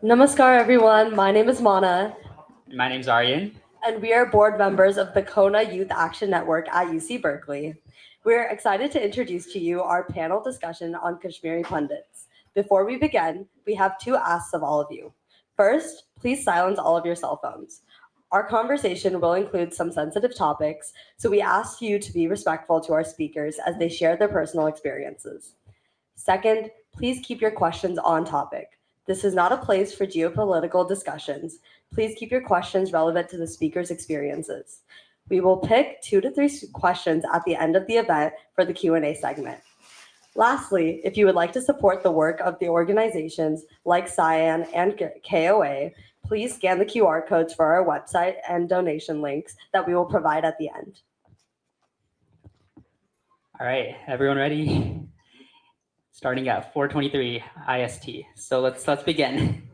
Namaskar, everyone. My name is Mana, My name's Aryan. and we are board members of the CoHNA Youth Action Network at UC Berkeley. We're excited to introduce to you our panel discussion on Kashmiri Pandits. Before we begin, we have two asks of all of you. First, please silence all of your cell phones. Our conversation will include some sensitive topics, so we ask you to be respectful to our speakers as they share their personal experiences. Second, please keep your questions on topic. This is not a place for geopolitical discussions. Please keep your questions relevant to the speaker's experiences. We will pick 2 to 3 questions at the end of the event for the Q&A segment. Lastly, if you would like to support the work of the organizations like CYAN and KOA, please scan the QR codes for our website and donation links that we will provide at the end. All right, everyone ready? Starting at 4:23 IST. So let's begin.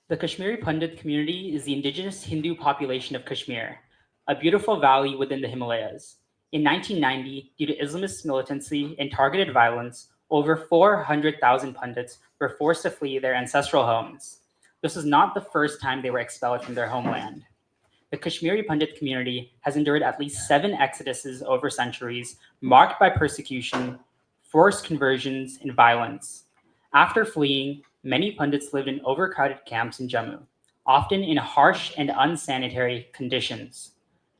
The Kashmiri Pandit community is the indigenous Hindu population of Kashmir, a beautiful valley within the Himalayas. In 1990, due to Islamist militancy and targeted violence, over 400,000 Pandits were forced to flee their ancestral homes. This was not the first time they were expelled from their homeland. The Kashmiri Pandit community has endured at least 7 exoduses over centuries, marked by persecution, forced conversions, and violence. After fleeing, many Pandits lived in overcrowded camps in Jammu, often in harsh and unsanitary conditions.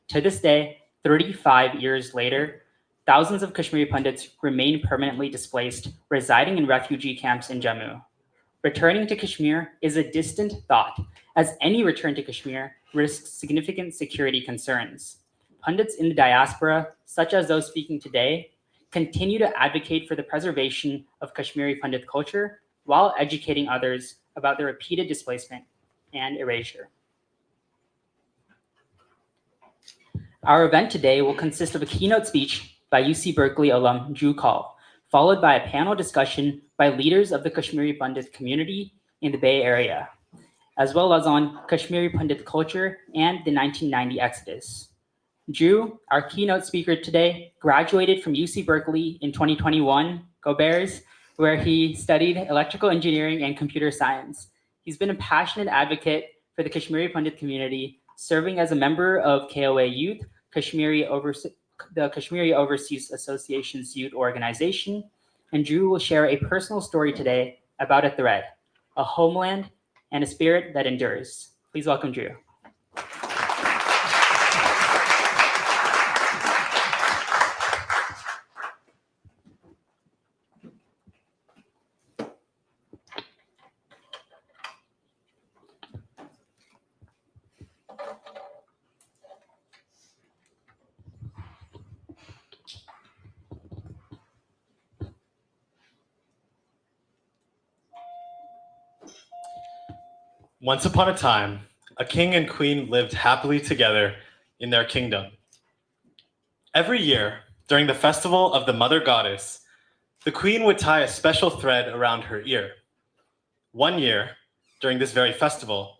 To this day, 35 years later, thousands of Kashmiri Pandits remain permanently displaced, residing in refugee camps in Jammu. Returning to Kashmir is a distant thought, as any return to Kashmir risks significant security concerns. Pundits in the diaspora, such as those speaking today, continue to advocate for the preservation of Kashmiri Pandit culture while educating others about the repeated displacement and erasure. Our event today will consist of a keynote speech by UC Berkeley alum Drew Call, followed by a panel discussion by leaders of the Kashmiri Pandit community in the Bay Area, as well as on Kashmiri Pandit culture and the 1990 Exodus. Drew, our keynote speaker today, graduated from UC Berkeley in 2021, go Bears, where he studied electrical engineering and computer science. He's been a passionate advocate for the Kashmiri Pandit community, serving as a member of KOA Youth, the Kashmiri Overseas Association's youth organization, and Drew will share a personal story today about a thread, a homeland, and a spirit that endures. Please welcome Drew. Once upon a time, a king and queen lived happily together in their kingdom. Every year, during the festival of the mother goddess, the queen would tie a special thread around her ear. One year, during this very festival,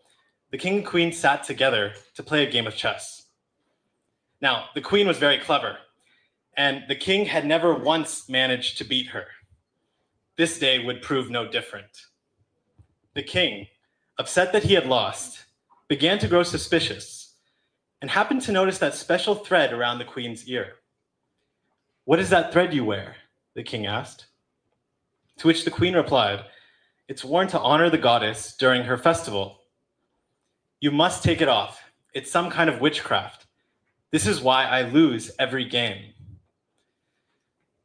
the king and queen sat together to play a game of chess. Now, the queen was very clever, and the king had never once managed to beat her. This day would prove no different. The king, upset that he had lost, began to grow suspicious and happened to notice that special thread around the queen's ear. "What is that thread you wear?" the king asked. To which the queen replied, "It's worn to honor the goddess during her festival." "You must take it off. It's some kind of witchcraft. This is why I lose every game."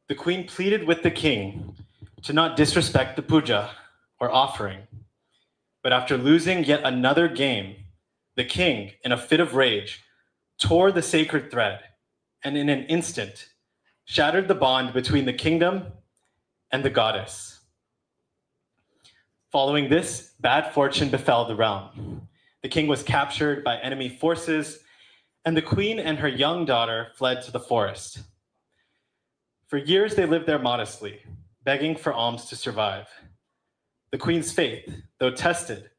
The queen pleaded with the king to not disrespect the puja or offering. But after losing yet another game, the king, in a fit of rage, tore the sacred thread and in an instant shattered the bond between the kingdom and the goddess. Following this, bad fortune befell the realm. The king was captured by enemy forces, and the queen and her young daughter fled to the forest. For years, they lived there modestly, begging for alms to survive. The queen's faith, though tested,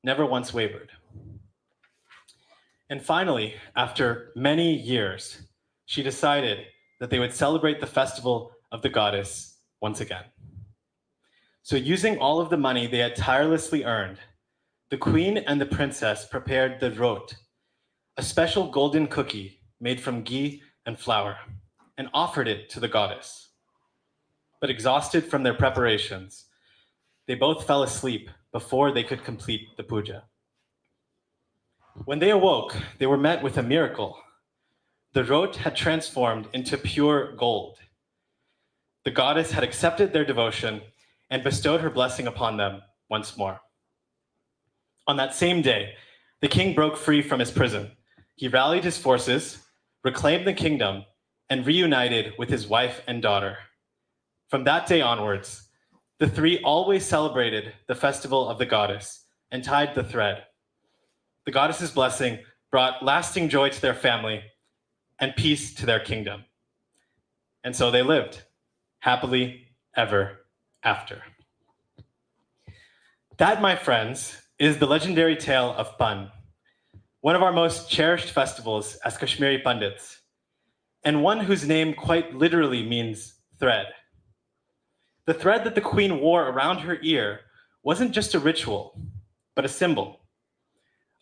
never once wavered. And finally, after many years, she decided that they would celebrate the festival of the goddess once again. So using all of the money they had tirelessly earned, the queen and the princess prepared the rot, a special golden cookie made from ghee and flour, and offered it to the goddess. But exhausted from their preparations, they both fell asleep before they could complete the puja. When they awoke, they were met with a miracle. The rot had transformed into pure gold. The goddess had accepted their devotion and bestowed her blessing upon them once more. On that same day, the king broke free from his prison. He rallied his forces, reclaimed the kingdom, and reunited with his wife and daughter. From that day onwards, the three always celebrated the festival of the goddess and tied the thread. The goddess's blessing brought lasting joy to their family and peace to their kingdom. And so they lived happily ever after. That, my friends, is the legendary tale of Pan, one of our most cherished festivals as Kashmiri Pandits, and one whose name quite literally means thread. The thread that the queen wore around her ear wasn't just a ritual, but a symbol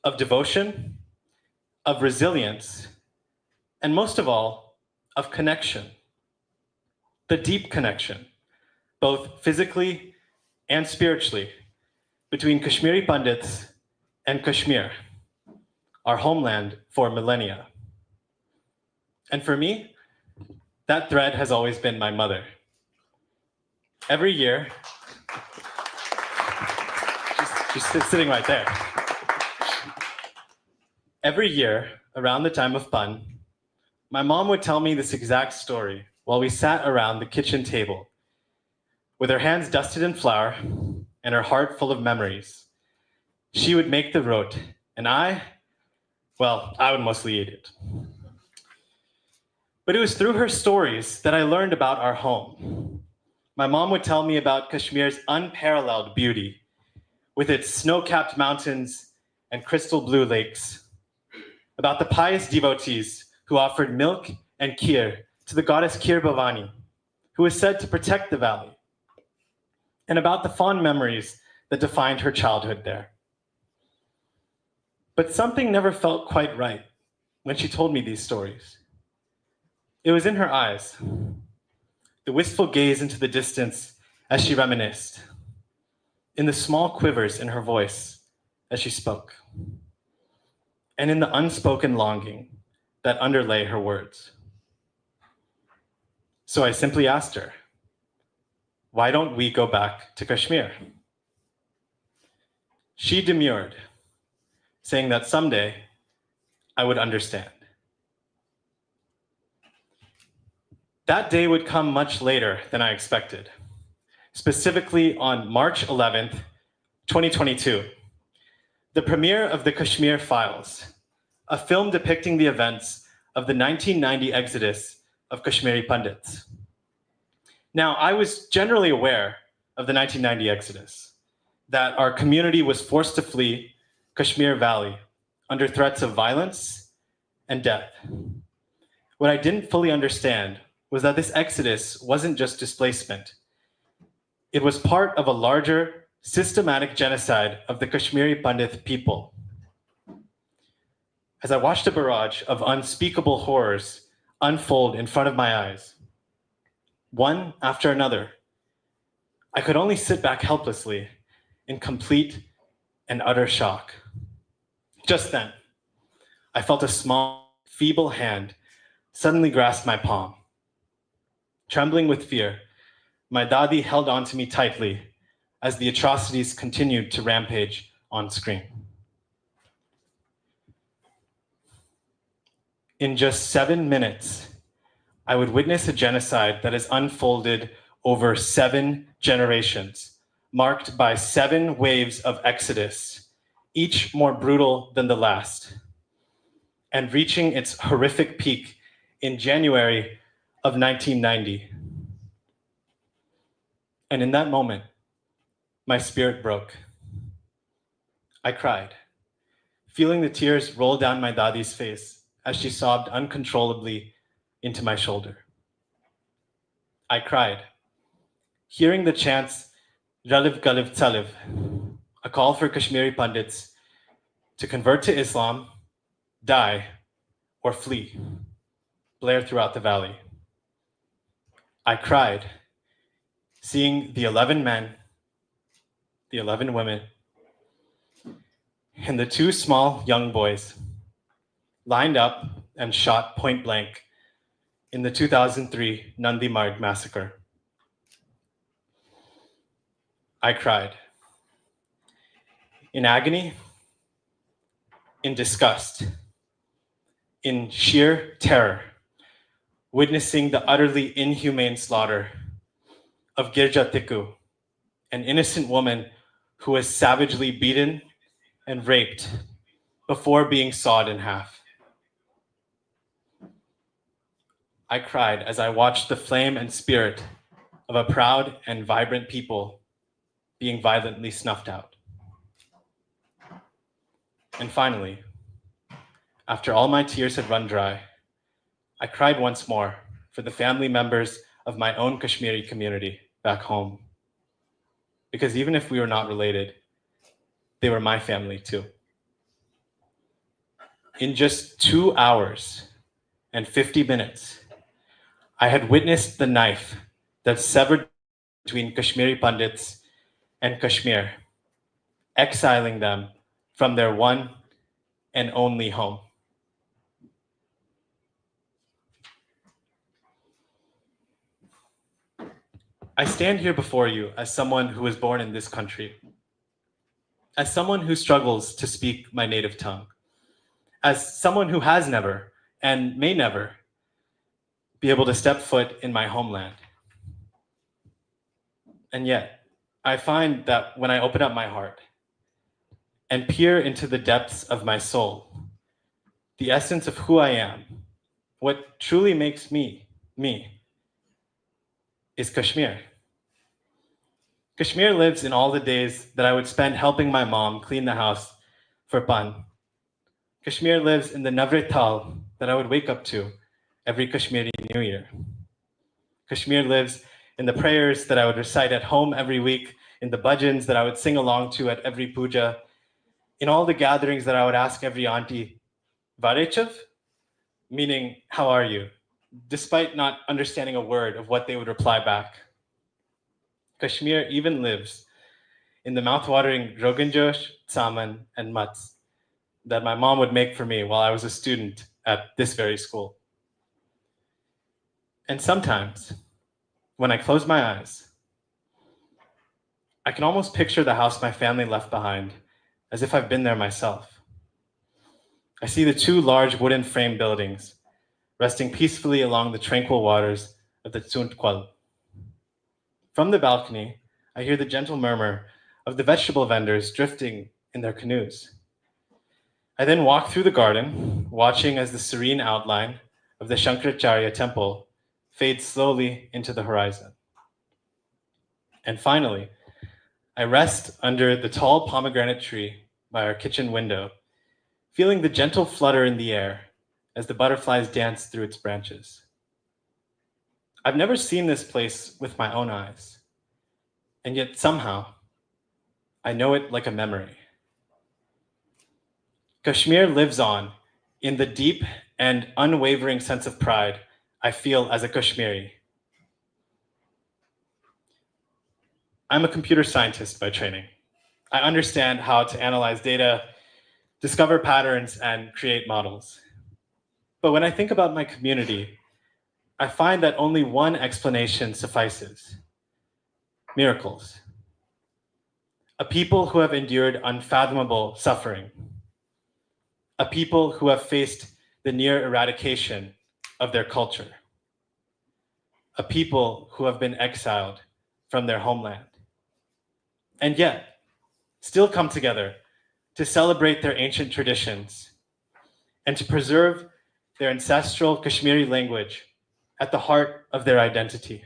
of devotion, of resilience, and most of all, of connection. The deep connection, both physically and spiritually, between Kashmiri Pandits and Kashmir, our homeland for millennia. And for me, that thread has always been my mother. Every year, she's sitting right there. Every year, around the time of Pan, my mom would tell me this exact story while we sat around the kitchen table, with her hands dusted in flour and her heart full of memories. She would make the rot, and I would mostly eat it. But it was through her stories that I learned about our home. My mom would tell me about Kashmir's unparalleled beauty, with its snow-capped mountains and crystal blue lakes, about the pious devotees who offered milk and kheer to the goddess Kheer Bhavani, who is said to protect the valley, and about the fond memories that defined her childhood there. But something never felt quite right when she told me these stories. It was in her eyes, the wistful gaze into the distance as she reminisced, in the small quivers in her voice as she spoke, and in the unspoken longing that underlay her words. So I simply asked her, why don't we go back to Kashmir? She demurred, saying that someday I would understand. That day would come much later than I expected, specifically on March 11th, 2022, the premiere of the Kashmir Files, a film depicting the events of the 1990 exodus of Kashmiri Pandits. Now, I was generally aware of the 1990 exodus, that our community was forced to flee Kashmir Valley under threats of violence and death. What I didn't fully understand was that this exodus wasn't just displacement. It was part of a larger, systematic genocide of the Kashmiri Pandit people. As I watched a barrage of unspeakable horrors unfold in front of my eyes, one after another, I could only sit back helplessly in complete and utter shock. Just then, I felt a small, feeble hand suddenly grasp my palm. Trembling with fear, my dadi held onto me tightly as the atrocities continued to rampage on screen. In just 7 minutes, I would witness a genocide that has unfolded over 7 generations, marked by 7 waves of exodus, each more brutal than the last, and reaching its horrific peak in January of 1990. And in that moment, my spirit broke. I cried, feeling the tears roll down my dadi's face as she sobbed uncontrollably into my shoulder. I cried, hearing the chants Raliv Galiv Tsaliv, a call for Kashmiri Pandits to convert to Islam, die, or flee, blare throughout the valley. I cried, seeing the 11 men, the 11 women, and the 2 small young boys lined up and shot point blank in the 2003 Nandi Marg massacre. I cried. In agony, in disgust, in sheer terror, witnessing the utterly inhumane slaughter of Girja Tikku, an innocent woman who was savagely beaten and raped before being sawed in half. I cried as I watched the flame and spirit of a proud and vibrant people being violently snuffed out. And finally, after all my tears had run dry, I cried once more for the family members of my own Kashmiri community back home. Because even if we were not related, they were my family too. In just 2 hours and 50 minutes, I had witnessed the knife that severed between Kashmiri Pandits and Kashmir, exiling them from their one and only home. I stand here before you as someone who was born in this country, as someone who struggles to speak my native tongue, as someone who has never and may never be able to step foot in my homeland. And yet, I find that when I open up my heart and peer into the depths of my soul, the essence of who I am, what truly makes me, me, is Kashmir. Kashmir lives in all the days that I would spend helping my mom clean the house for Pan. Kashmir lives in the Navre Tal that I would wake up to every Kashmiri New Year. Kashmir lives in the prayers that I would recite at home every week, in the bhajans that I would sing along to at every puja, in all the gatherings that I would ask every auntie, Varechav? Meaning, how are you? Despite not understanding a word of what they would reply back. Kashmir even lives in the mouth-watering Rogan Josh, Saman, and Mats that my mom would make for me while I was a student at this very school. And sometimes, when I close my eyes, I can almost picture the house my family left behind as if I've been there myself. I see the 2 large wooden frame buildings resting peacefully along the tranquil waters of the Tsunt Kwal. From the balcony, I hear the gentle murmur of the vegetable vendors drifting in their canoes. I then walk through the garden, watching as the serene outline of the Shankaracharya temple fades slowly into the horizon. And finally, I rest under the tall pomegranate tree by our kitchen window, feeling the gentle flutter in the air as the butterflies dance through its branches. I've never seen this place with my own eyes, and yet somehow, I know it like a memory. Kashmir lives on in the deep and unwavering sense of pride I feel as a Kashmiri. I'm a computer scientist by training. I understand how to analyze data, discover patterns, and create models. But when I think about my community, I find that only one explanation suffices: miracles. A people who have endured unfathomable suffering. A people who have faced the near eradication of their culture. A people who have been exiled from their homeland. And yet, still come together to celebrate their ancient traditions and to preserve their ancestral Kashmiri language at the heart of their identity.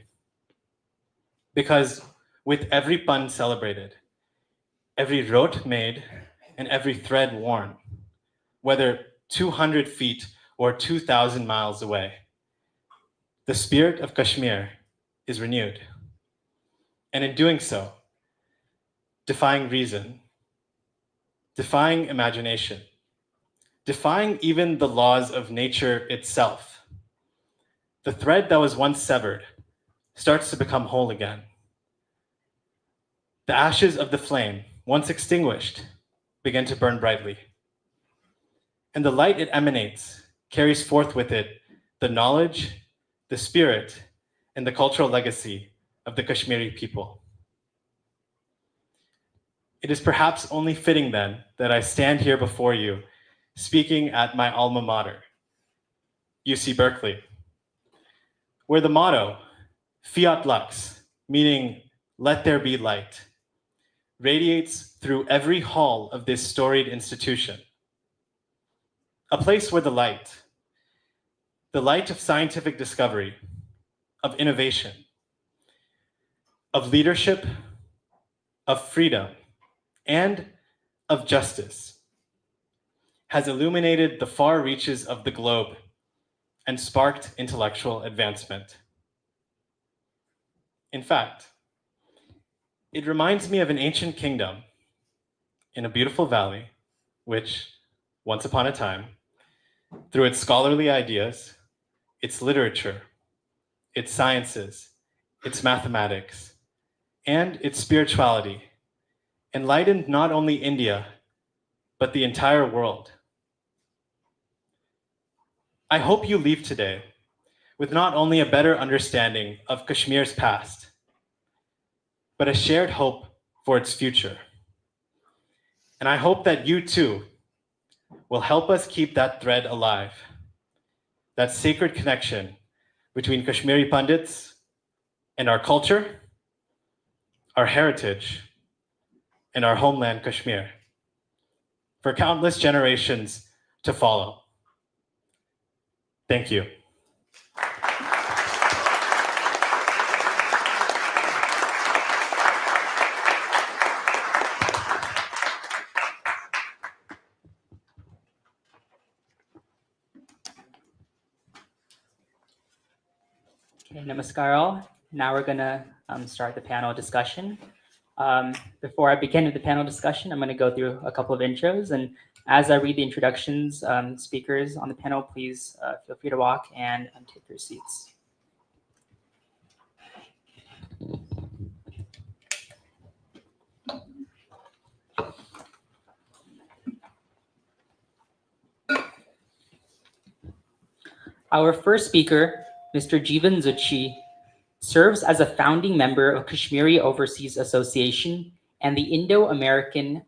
Because with every pun celebrated, every rot made, and every thread worn, whether 200 feet or 2,000 miles away, the spirit of Kashmir is renewed. And in doing so, defying reason, defying imagination, defying even the laws of nature itself, the thread that was once severed starts to become whole again. The ashes of the flame, once extinguished, begin to burn brightly. And the light it emanates carries forth with it the knowledge, the spirit, and the cultural legacy of the Kashmiri people. It is perhaps only fitting then that I stand here before you, speaking at my alma mater, UC Berkeley, where the motto, Fiat Lux, meaning let there be light, radiates through every hall of this storied institution. A place where the light of scientific discovery, of innovation, of leadership, of freedom, and of justice, has illuminated the far reaches of the globe and sparked intellectual advancement. In fact, it reminds me of an ancient kingdom in a beautiful valley, which, once upon a time, through its scholarly ideas, its literature, its sciences, its mathematics, and its spirituality, enlightened not only India, but the entire world. I hope you leave today with not only a better understanding of Kashmir's past, but a shared hope for its future. And I hope that you too will help us keep that thread alive, that sacred connection between Kashmiri Pandits and our culture, our heritage, and our homeland, Kashmir, for countless generations to follow. Thank you. Okay, namaskar all. Now we're gonna start the panel discussion. Before I begin with the panel discussion, I'm gonna go through a couple of intros, and as I read the introductions, speakers on the panel, please feel free to walk and take your seats. Our first speaker, Mr. Jeevan Zuchi, serves as a founding member of Kashmiri Overseas Association and the Indo-American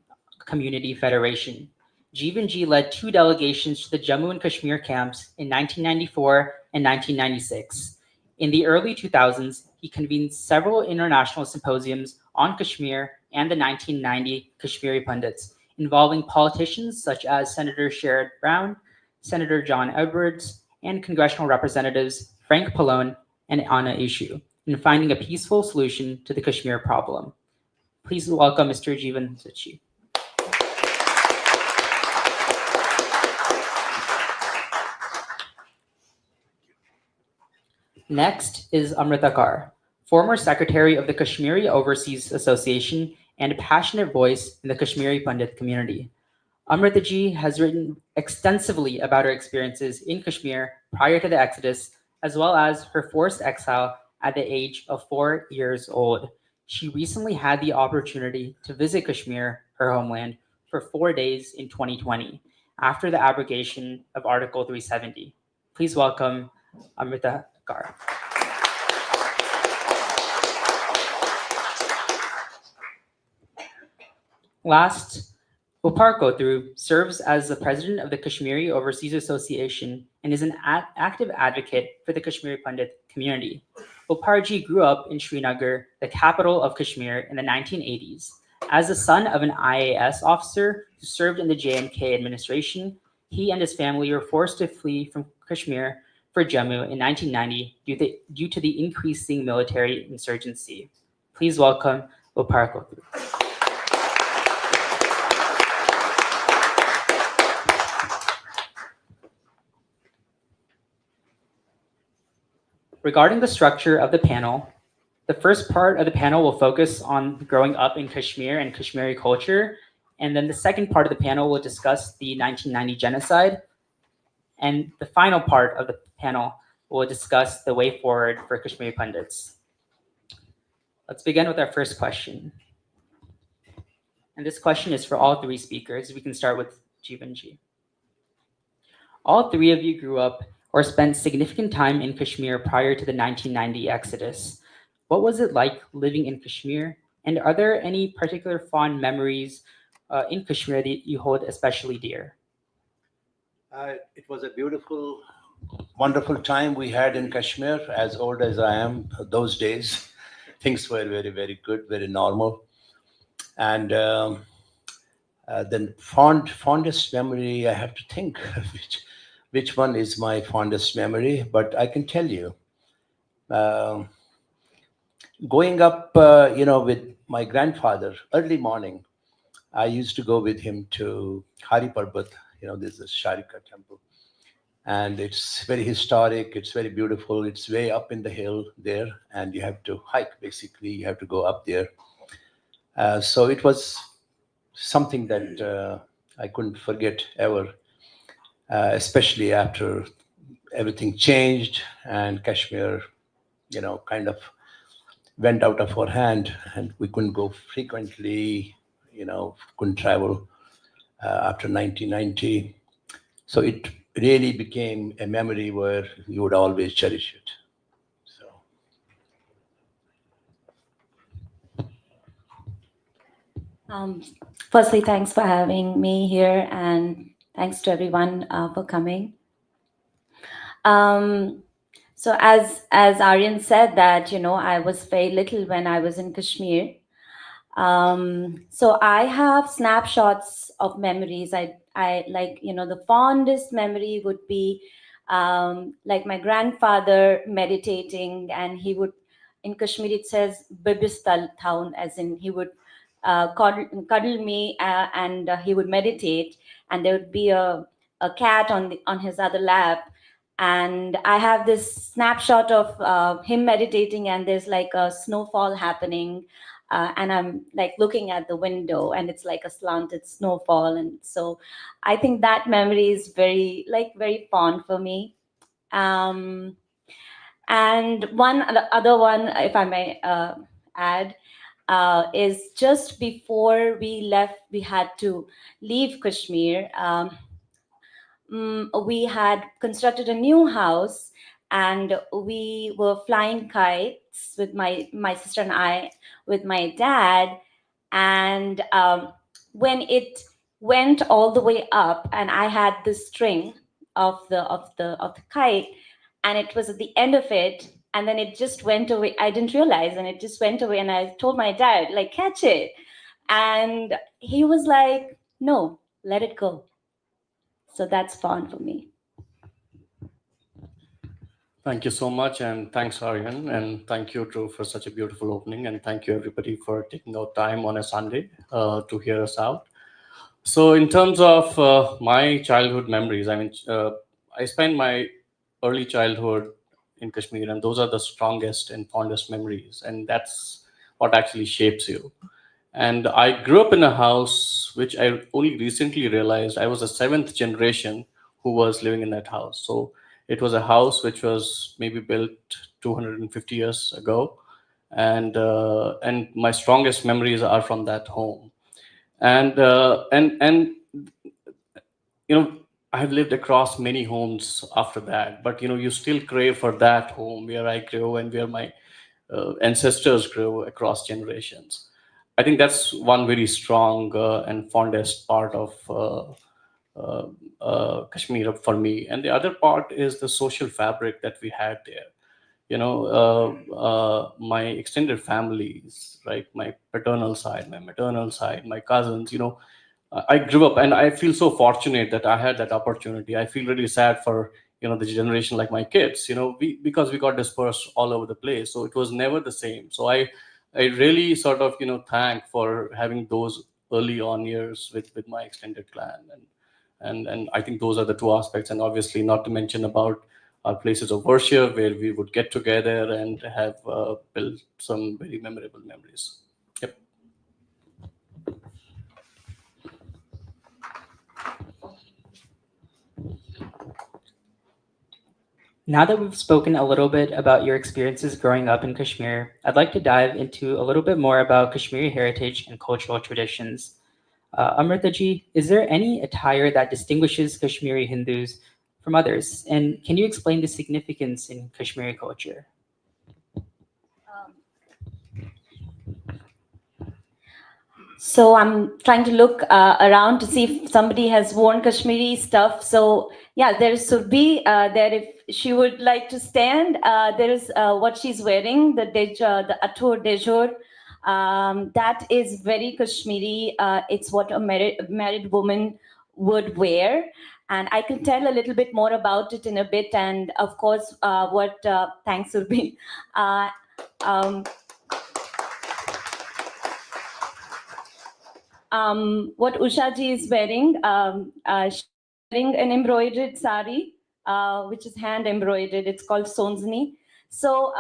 Community Federation. Jeevanji led 2 delegations to the Jammu and Kashmir camps in 1994 and 1996. In the early 2000s, he convened several international symposiums on Kashmir and the 1990 Kashmiri Pandits, involving politicians such as Senator Sherrod Brown, Senator John Edwards, and congressional representatives Frank Pallone and Anna Ishu, in finding a peaceful solution to the Kashmir problem. Please welcome Mr. Jeevan Zuchi. Next is Amrita Kar, former secretary of the Kashmiri Overseas Association and a passionate voice in the Kashmiri Pandit community. Amritaji has written extensively about her experiences in Kashmir prior to the exodus, as well as her forced exile at the age of 4 years old. She recently had the opportunity to visit Kashmir, her homeland, for 4 days in 2020, after the abrogation of Article 370. Please welcome Amrita Kar. Last, Upar Kothru serves as the president of the Kashmiri Overseas Association and is an active advocate for the Kashmiri Pandit community. Uparji grew up in Srinagar, the capital of Kashmir, in the 1980s. As the son of an IAS officer who served in the JNK administration, he and his family were forced to flee from Kashmir for Jammu in 1990 due to the increasing military insurgency. Please welcome Upar Kothru. Regarding the structure of the panel, The first part of the panel will focus on growing up in Kashmir and Kashmiri culture. And then the second part of the panel will discuss the 1990 genocide. And the final part of the panel will discuss the way forward for Kashmiri Pandits. Let's begin with our first question. And this question is for all three speakers. We can start with Jeevanji. All three of you grew up or spent significant time in Kashmir prior to the 1990 exodus. What was it like living in Kashmir? And are there any particular fond memories in Kashmir that you hold especially dear? It was a beautiful, wonderful time we had in Kashmir. As old as I am, those days, things were very, very good, very normal. And then fondest memory, I have to think which one is my fondest memory, but I can tell you. Growing up, with my grandfather, early morning, I used to go with him to Hari Parbat. There's a Sharika temple. And it's very historic. It's very beautiful. It's way up in the hill there. And you have to hike, basically. You have to go up there. So it was something that I couldn't forget ever, especially after everything changed and Kashmir, kind of went out of our hand and we couldn't go frequently, couldn't travel after 1990. So it really became a memory where you would always cherish it. Firstly, thanks for having me here, and thanks to everyone for coming. So as Aryan said that, I was very little when I was in Kashmir. So I have snapshots of memories. I like, the fondest memory would be like my grandfather meditating, and he would, in Kashmir it says Bibistal town, as in he would cuddle me and he would meditate, and there would be a cat on his other lap. And I have this snapshot of him meditating, and there's like a snowfall happening, and I'm like looking at the window, and it's like a slanted snowfall. And so I think that memory is very fond for me. And the other one, if I may add, is just before we left, we had to leave Kashmir. We had constructed a new house, and we were flying kites with my sister and I, with my dad. And when it went all the way up, and I had the string of the kite, and it was at the end of it, and then it just went away. I didn't realize, and it just went away. And I told my dad, like, catch it. And he was like, no, let it go. So that's fun for me. Thank you so much, and thanks, Aryan, and thank you, Drew, for such a beautiful opening, and thank you, everybody, for taking out time on a Sunday to hear us out. So in terms of my childhood memories, I spent my early childhood in Kashmir, and those are the strongest and fondest memories, and that's what actually shapes you. And I grew up in a house which I only recently realized I was the seventh generation who was living in that house. So it was a house which was maybe built 250 years ago, and my strongest memories are from that home. And I have lived across many homes after that, but you still crave for that home where I grew and where my ancestors grew across generations. I think that's one very strong and fondest part of Kashmir for me. And the other part is the social fabric that we had there. My extended families, right? My paternal side, my maternal side, my cousins, I grew up, and I feel so fortunate that I had that opportunity. I feel really sad for, the generation like my kids, because we got dispersed all over the place. So it was never the same. So I really sort of, thank for having those early on years with my extended clan. And I think those are the two aspects. And obviously not to mention about our places of worship where we would get together and have built some very memorable memories. Yep. Now that we've spoken a little bit about your experiences growing up in Kashmir, I'd like to dive into a little bit more about Kashmiri heritage and cultural traditions. Amritaji, is there any attire that distinguishes Kashmiri Hindus from others? And can you explain the significance in Kashmiri culture? So I'm trying to look around to see if somebody has worn Kashmiri stuff. So yeah, there should be there if she would like to stand. There is what she's wearing, the atur dejor. That is very Kashmiri. It's what a married woman would wear. And I can tell a little bit more about it in a bit. And of course, thanks Urbi. What Usha ji is wearing, she's wearing an embroidered sari, which is hand embroidered. It's called sonzani. So,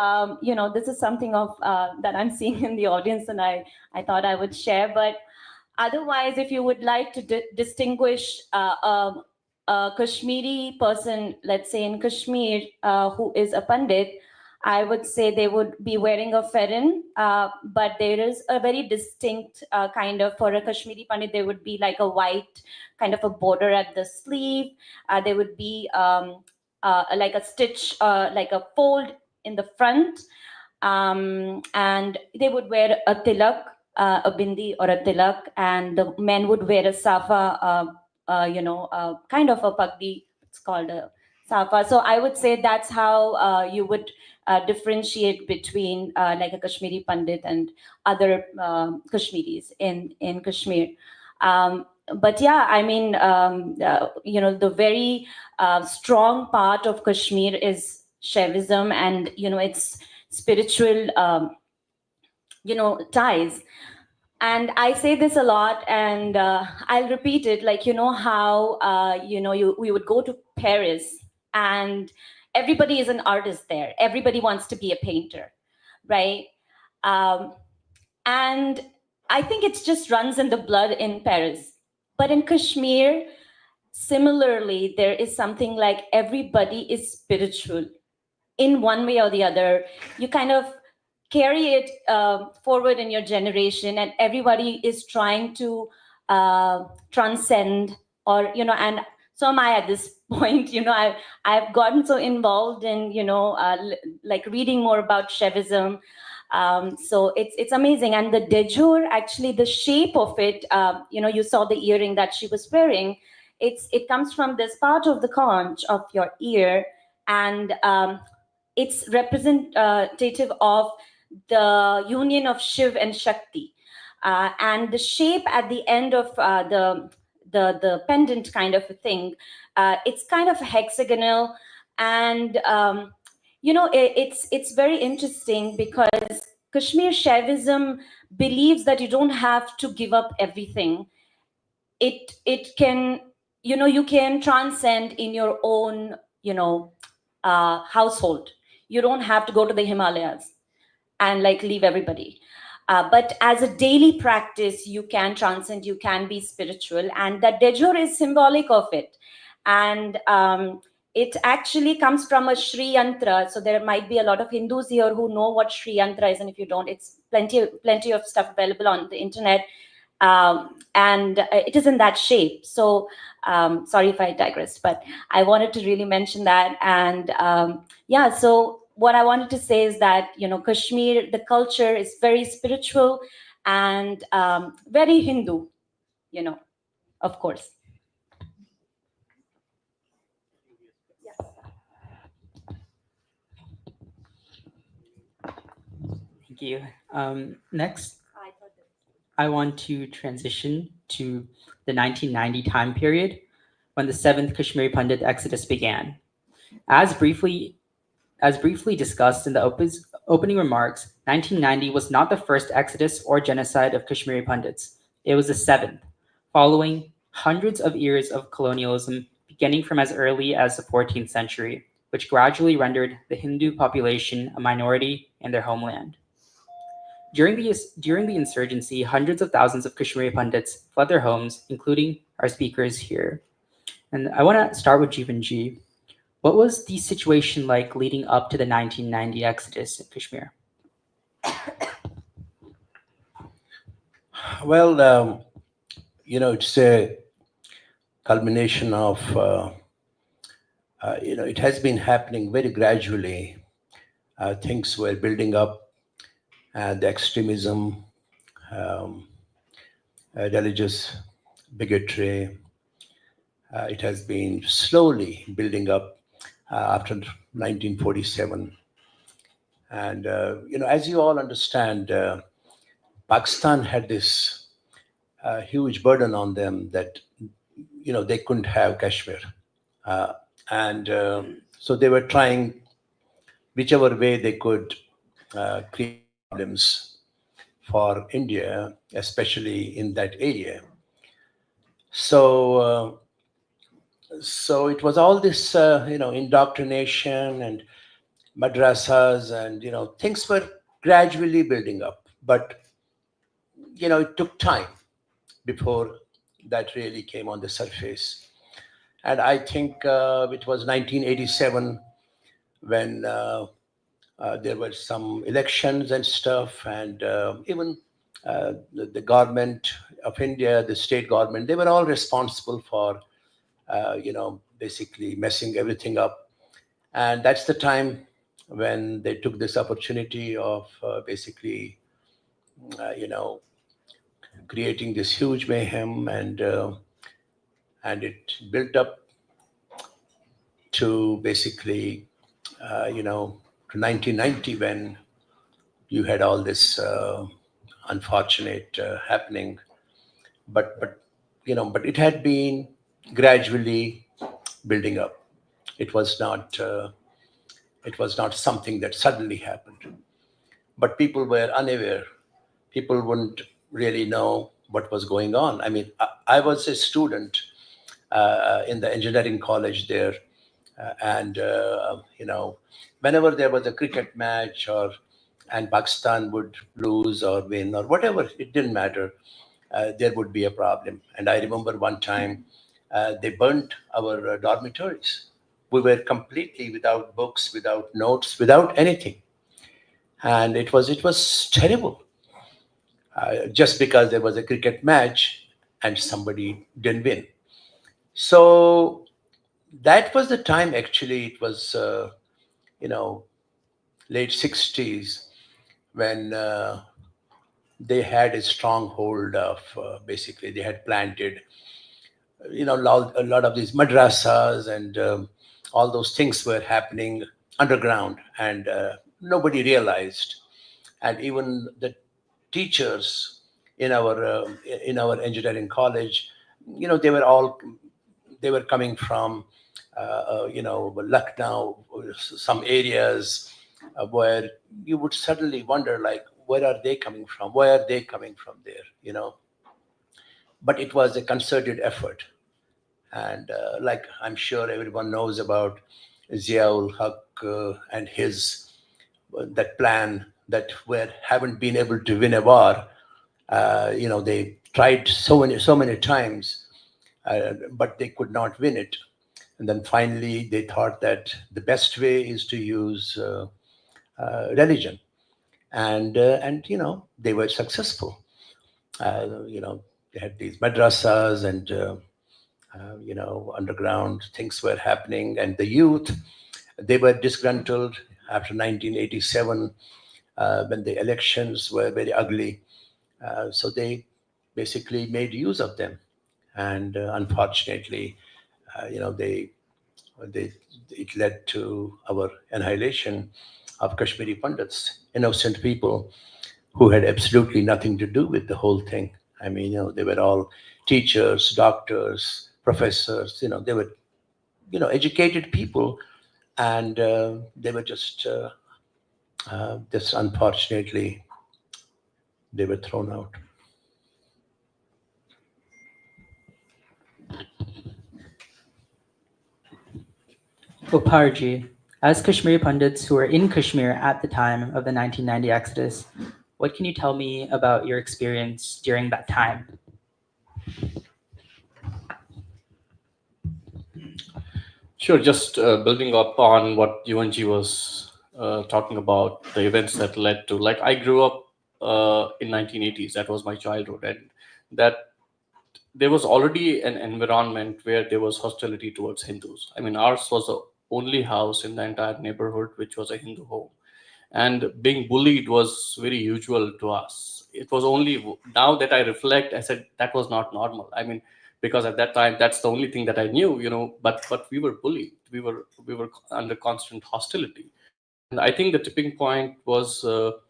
this is something of that I'm seeing in the audience, and I thought I would share. But otherwise, if you would like to distinguish a Kashmiri person, let's say in Kashmir, who is a Pandit, I would say they would be wearing a ferin, but there is a very distinct kind of, for a Kashmiri Pandit, there would be like a white kind of a border at the sleeve. There would be like a stitch, like a fold in the front. And they would wear a tilak, a bindi or a tilak, and the men would wear a safa, kind of a pagdi. It's called a safa. So I would say that's how you would differentiate between like a Kashmiri Pandit and other Kashmiris in Kashmir. But yeah, I mean, the very strong part of Kashmir is Shaivism and, its spiritual, ties. And I say this a lot, and I'll repeat it, like, how, we would go to Paris and everybody is an artist there. Everybody wants to be a painter, right? And I think it just runs in the blood in Paris. But in Kashmir, similarly, there is something like everybody is spiritual in one way or the other. You kind of carry it forward in your generation, and everybody is trying to transcend, or, and so am I at this point. I've gotten so involved in, like reading more about Shaivism. So it's amazing. And the dejor, actually, the shape of it, you saw the earring that she was wearing. It comes from this part of the conch of your ear, and it's representative of the union of Shiv and Shakti. And the shape at the end of the pendant kind of a thing, it's kind of hexagonal. And, it's very interesting because Kashmir Shaivism believes that you don't have to give up everything. It can, you can transcend in your own, household. You don't have to go to the Himalayas and like leave everybody. But as a daily practice, you can transcend, you can be spiritual. And that dejor is symbolic of it. And it actually comes from a Shri Yantra. So there might be a lot of Hindus here who know what Shri Yantra is. And if you don't, it's plenty of stuff available on the internet. And it is in that shape. So sorry if I digressed, but I wanted to really mention that. And yeah, so what I wanted to say is that, Kashmir, the culture is very spiritual and very Hindu, of course. Thank you. Next, I want to transition to the 1990 time period when the 7th Kashmiri Pandit exodus began. As briefly discussed in the opening remarks, 1990 was not the first exodus or genocide of Kashmiri Pandits. It was the 7th, following hundreds of years of colonialism beginning from as early as the 14th century. which gradually rendered the Hindu population a minority in their homeland. During the insurgency, hundreds of thousands of Kashmiri Pandits fled their homes, including our speakers here. And I want to start with Jeevanji. What was the situation like leading up to the 1990 exodus in Kashmir? Well, it's a culmination of, it has been happening very gradually. Things were building up, and the extremism, religious bigotry, it has been slowly building up after 1947. And, as you all understand, Pakistan had this huge burden on them that, they couldn't have Kashmir. So they were trying whichever way they could create problems for India, especially in that area. So, so it was all this, indoctrination and madrasas, and things were gradually building up. But it took time before that really came on the surface. And I think it was 1987 when there were some elections and stuff, and even the government of India, the state government, they were all responsible for, basically messing everything up. And that's the time when they took this opportunity of basically, creating this huge mayhem, and it built up to basically, to 1990, when you had all this unfortunate happening. But it had been gradually building up. It was not something that suddenly happened. But people were unaware. People wouldn't really know what was going on. I mean, I was a student in the engineering college there, and whenever there was a cricket match, and Pakistan would lose or win or whatever, it didn't matter. There would be a problem. And I remember one time they burnt our dormitories. We were completely without books, without notes, without anything, and it was terrible. Just because there was a cricket match and somebody didn't win. So that was the time. Actually, it was late 60s, when they had a stronghold of basically they had planted a lot of these madrasas, and all those things were happening underground, and nobody realized. And even the teachers in our engineering college, they were coming from Lucknow, some areas where you would suddenly wonder, like, where are they coming from? Why are they coming from there? But it was a concerted effort. And like I'm sure everyone knows about Ziaul Haq and his that plan that haven't been able to win a war. They tried so many times, but they could not win it. And then finally, they thought that the best way is to use religion, and they were successful. They had these madrasas, and underground things were happening, and the youth, they were disgruntled after 1987 when the elections were very ugly. So they basically made use of them, and unfortunately, it led to our annihilation of Kashmiri Pandits, innocent people who had absolutely nothing to do with the whole thing. I mean, they were all teachers, doctors, professors. They were, educated people, and they were just unfortunately, they were thrown out. Uparji, As Kashmiri Pandits who were in Kashmir at the time of the 1990 exodus, what can you tell me about your experience during that time? Sure, just building up on what UNG was talking about, the events that led to, like, I grew up in 1980s. That was my childhood, and that there was already an environment where there was hostility towards Hindus. I mean, ours was the only house in the entire neighborhood which was a Hindu home, and being bullied was very usual to us. It was only now that I reflect, I said that was not normal. I mean, because at that time that's the only thing that I knew, but we were bullied. We were under constant hostility. And I think the tipping point was the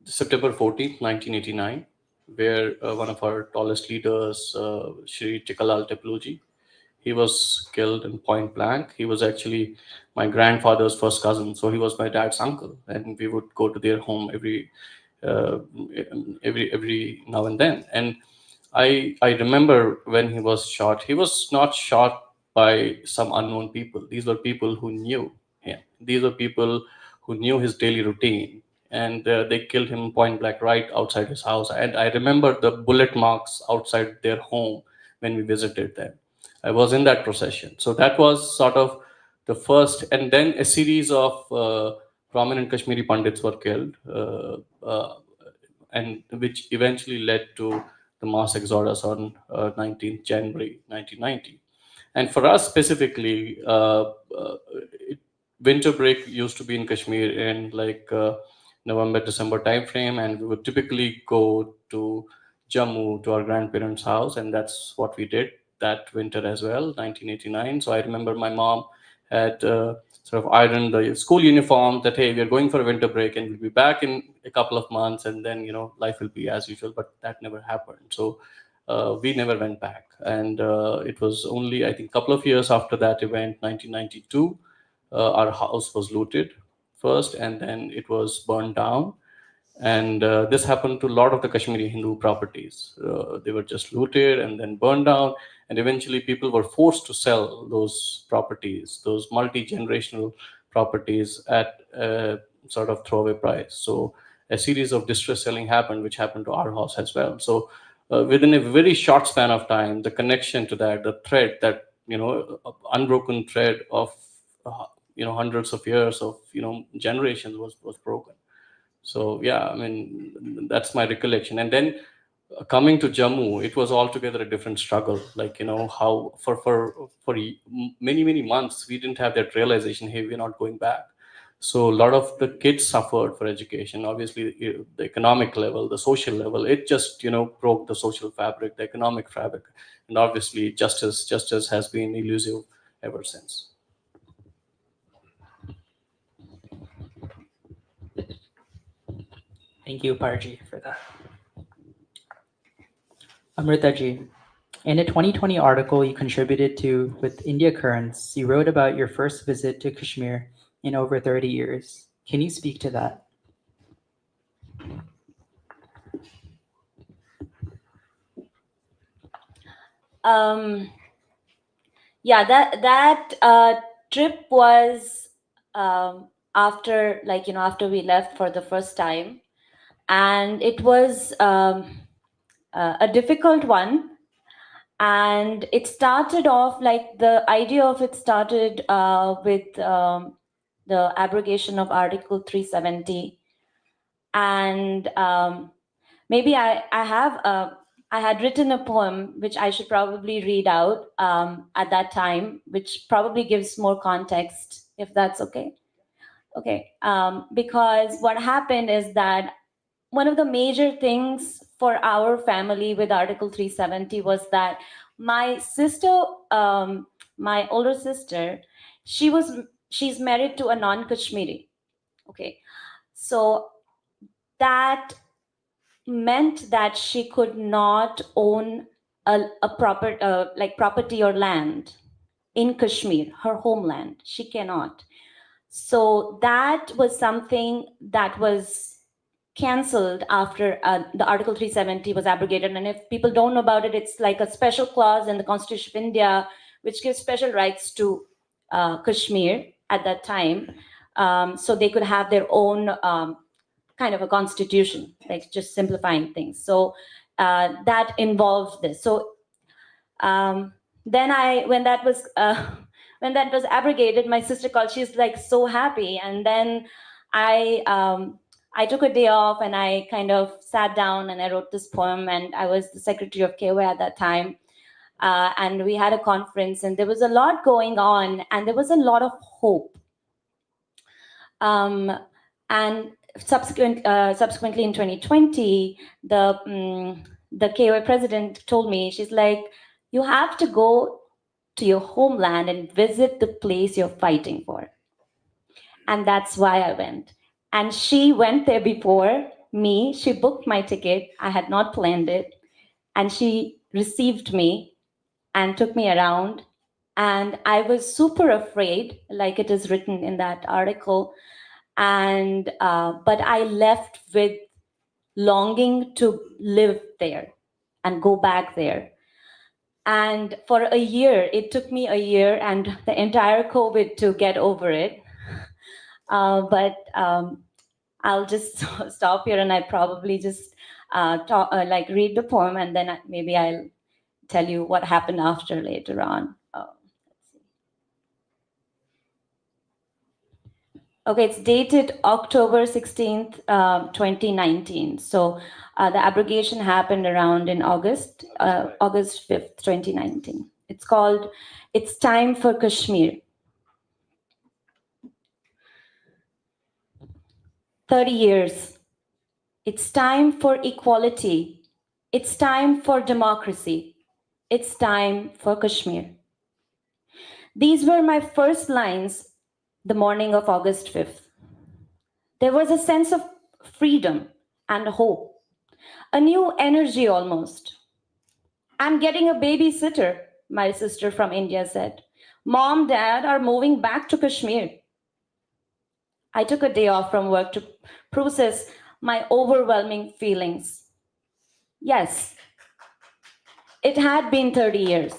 September 14th, 1989, where one of our tallest leaders, Shri Tikalal Tepluji, he was killed in point blank. He was actually my grandfather's first cousin, so he was my dad's uncle, and we would go to their home uh, every now and then. And I remember when he was shot. He was not shot by some unknown people. These were people who knew him. These were people who knew his daily routine, and they killed him point blank right outside his house. And I remember the bullet marks outside their home when we visited them. I was in that procession. So that was sort of the first, and then a series of prominent Kashmiri Pandits were killed, and which eventually led to the mass exodus on 19th January 1990. And for us specifically, winter break used to be in Kashmir in like November, December timeframe, and we would typically go to Jammu to our grandparents' house, and that's what we did that winter as well, 1989. So I remember my mom had sort of ironed the school uniform that, hey, we are going for a winter break and we'll be back in a couple of months, and then life will be as usual. But that never happened. So we never went back, and it was only, I think, a couple of years after that event, 1992, our house was looted first, and then it was burned down. And this happened to a lot of the Kashmiri Hindu properties. They were just looted and then burned down. And eventually people were forced to sell those properties, those multi-generational properties, at a sort of throwaway price. So a series of distress selling happened, which happened to our house as well. So within a very short span of time, the connection to that, the thread, that, unbroken thread of, hundreds of years of, generations was broken. So yeah, I mean, that's my recollection. And then coming to Jammu, it was altogether a different struggle. Like, how for many months we didn't have that realization, hey, we're not going back. So a lot of the kids suffered for education. Obviously, the economic level, the social level, it just broke the social fabric, the economic fabric, and obviously justice has been elusive ever since. Thank you, Parji, for that. Amritaji, in a 2020 article you contributed to with India Currents, you wrote about your first visit to Kashmir in over 30 years. Can you speak to that? Yeah, that trip was after we left for the first time, and it was a difficult one. And it started off, like, the idea of it started with the abrogation of Article 370. And maybe I had written a poem which I should probably read out at that time, which probably gives more context, if that's okay. Okay, because what happened is that one of the major things for our family with Article 370 was that my sister, my older sister, she's married to a non-Kashmiri. Okay, so that meant that she could not own a proper property or land in Kashmir, her homeland. She cannot. So that was something that was cancelled after the Article 370 was abrogated. And if people don't know about it, it's like a special clause in the Constitution of India which gives special rights to Kashmir. at that time, so they could have their own kind of a constitution, like just simplifying things. So that involved this. So then when that was abrogated, my sister called. She's like so happy, and then I took a day off and I kind of sat down and I wrote this poem, and I was the secretary of KOA at that time. And we had a conference, and there was a lot going on, and there was a lot of hope. And subsequently in 2020, the KOA president told me, she's like, you have to go to your homeland and visit the place you're fighting for. And that's why I went. And she went there before me. She booked my ticket. I had not planned it. And she received me and took me around. And I was super afraid, like it is written in that article. And but I left with longing to live there and go back there. And for a year, it took me a year and the entire COVID to get over it. But I'll just stop here, and I probably just read the poem, and then maybe I'll tell you what happened after later on. Let's see. Okay, it's dated October 16th, 2019. So the abrogation happened around in August 5th, 2019. It's called "It's Time for Kashmir." 30 years. It's time for equality. It's time for democracy. It's time for Kashmir. These were my first lines the morning of August 5th. There was a sense of freedom and hope, a new energy almost. I'm getting a babysitter, my sister from India said. Mom, Dad are moving back to Kashmir. I took a day off from work to process my overwhelming feelings. Yes, it had been 30 years.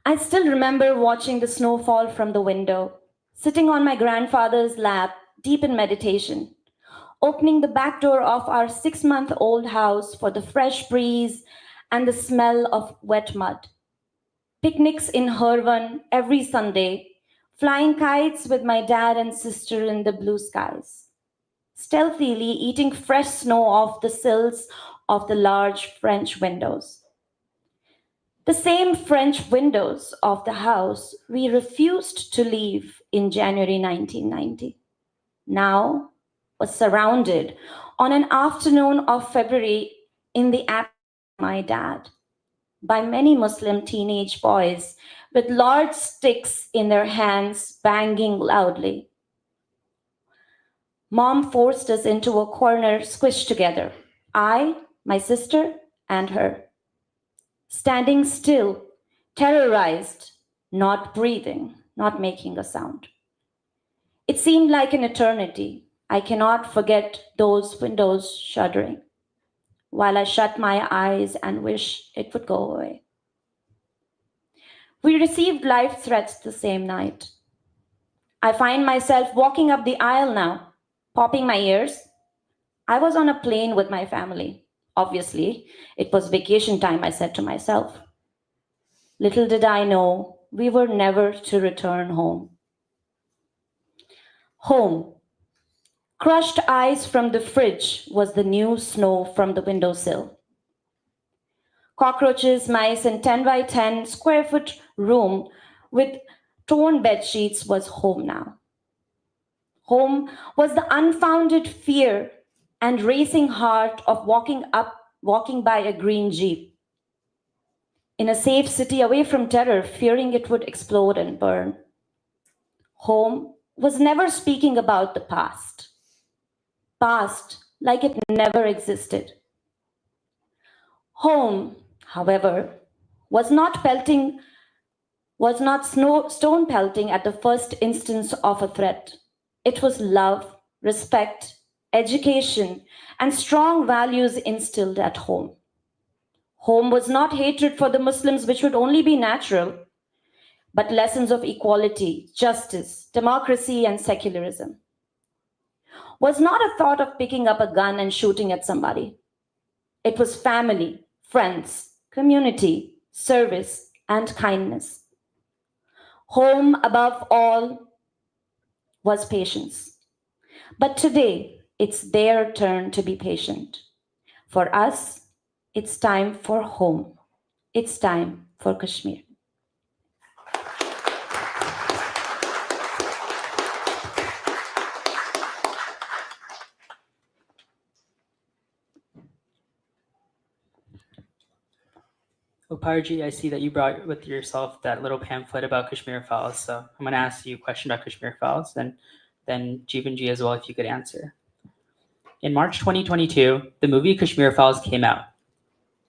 I still remember watching the snow fall from the window, sitting on my grandfather's lap, deep in meditation, opening the back door of our 6-month-old house for the fresh breeze and the smell of wet mud. Picnics in Hervan every Sunday, flying kites with my dad and sister in the blue skies, stealthily eating fresh snow off the sills of the large French windows. The same French windows of the house we refused to leave in January 1990, now was surrounded on an afternoon of February in the absence of my dad by many Muslim teenage boys with large sticks in their hands, banging loudly. Mom forced us into a corner, squished together. I, my sister, and her. Standing still, terrorized, not breathing, not making a sound. It seemed like an eternity. I cannot forget those windows shuddering, while I shut my eyes and wish it would go away. We received life threats the same night. I find myself walking up the aisle now, popping my ears. I was on a plane with my family. Obviously, it was vacation time, I said to myself. Little did I know we were never to return home. Home. Crushed ice from the fridge was the new snow from the windowsill. Cockroaches, mice, and 10 by 10 square foot room with torn bed sheets was home now. Home was the unfounded fear and racing heart of walking by a green Jeep. In a safe city away from terror, fearing it would explode and burn. Home was never speaking about the past. Past like it never existed. Home, however, was not stone pelting at the first instance of a threat. It was love, respect, education, and strong values instilled at home. Home was not hatred for the Muslims, which would only be natural. but lessons of equality, justice, democracy, and secularism. Was not a thought of picking up a gun and shooting at somebody. It was family, friends, community, service, and kindness. Home, above all, was patience. But today, it's their turn to be patient. For us, it's time for home. It's time for Kashmir. Uparji, I see that you brought with yourself that little pamphlet about Kashmir Files. So I'm going to ask you a question about Kashmir Files, and then Jeevanji as well, if you could answer. In March 2022, the movie Kashmir Files came out.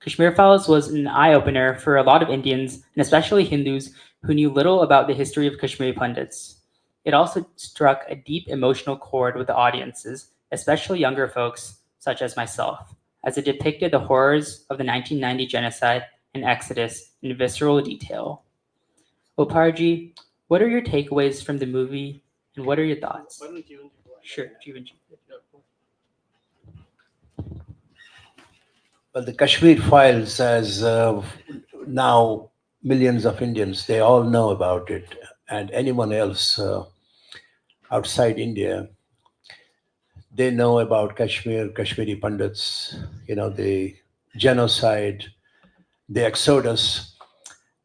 Kashmir Files was an eye-opener for a lot of Indians, and especially Hindus, who knew little about the history of Kashmiri Pandits. It also struck a deep emotional chord with the audiences, especially younger folks, such as myself, as it depicted the horrors of the 1990 genocide and exodus in visceral detail. Uparji, what are your takeaways from the movie, and what are your thoughts? Sure, Jeevanji. Well, the Kashmir Files, as now millions of Indians, they all know about it, and anyone else outside India, they know about Kashmir, Kashmiri Pandits, the genocide, the exodus.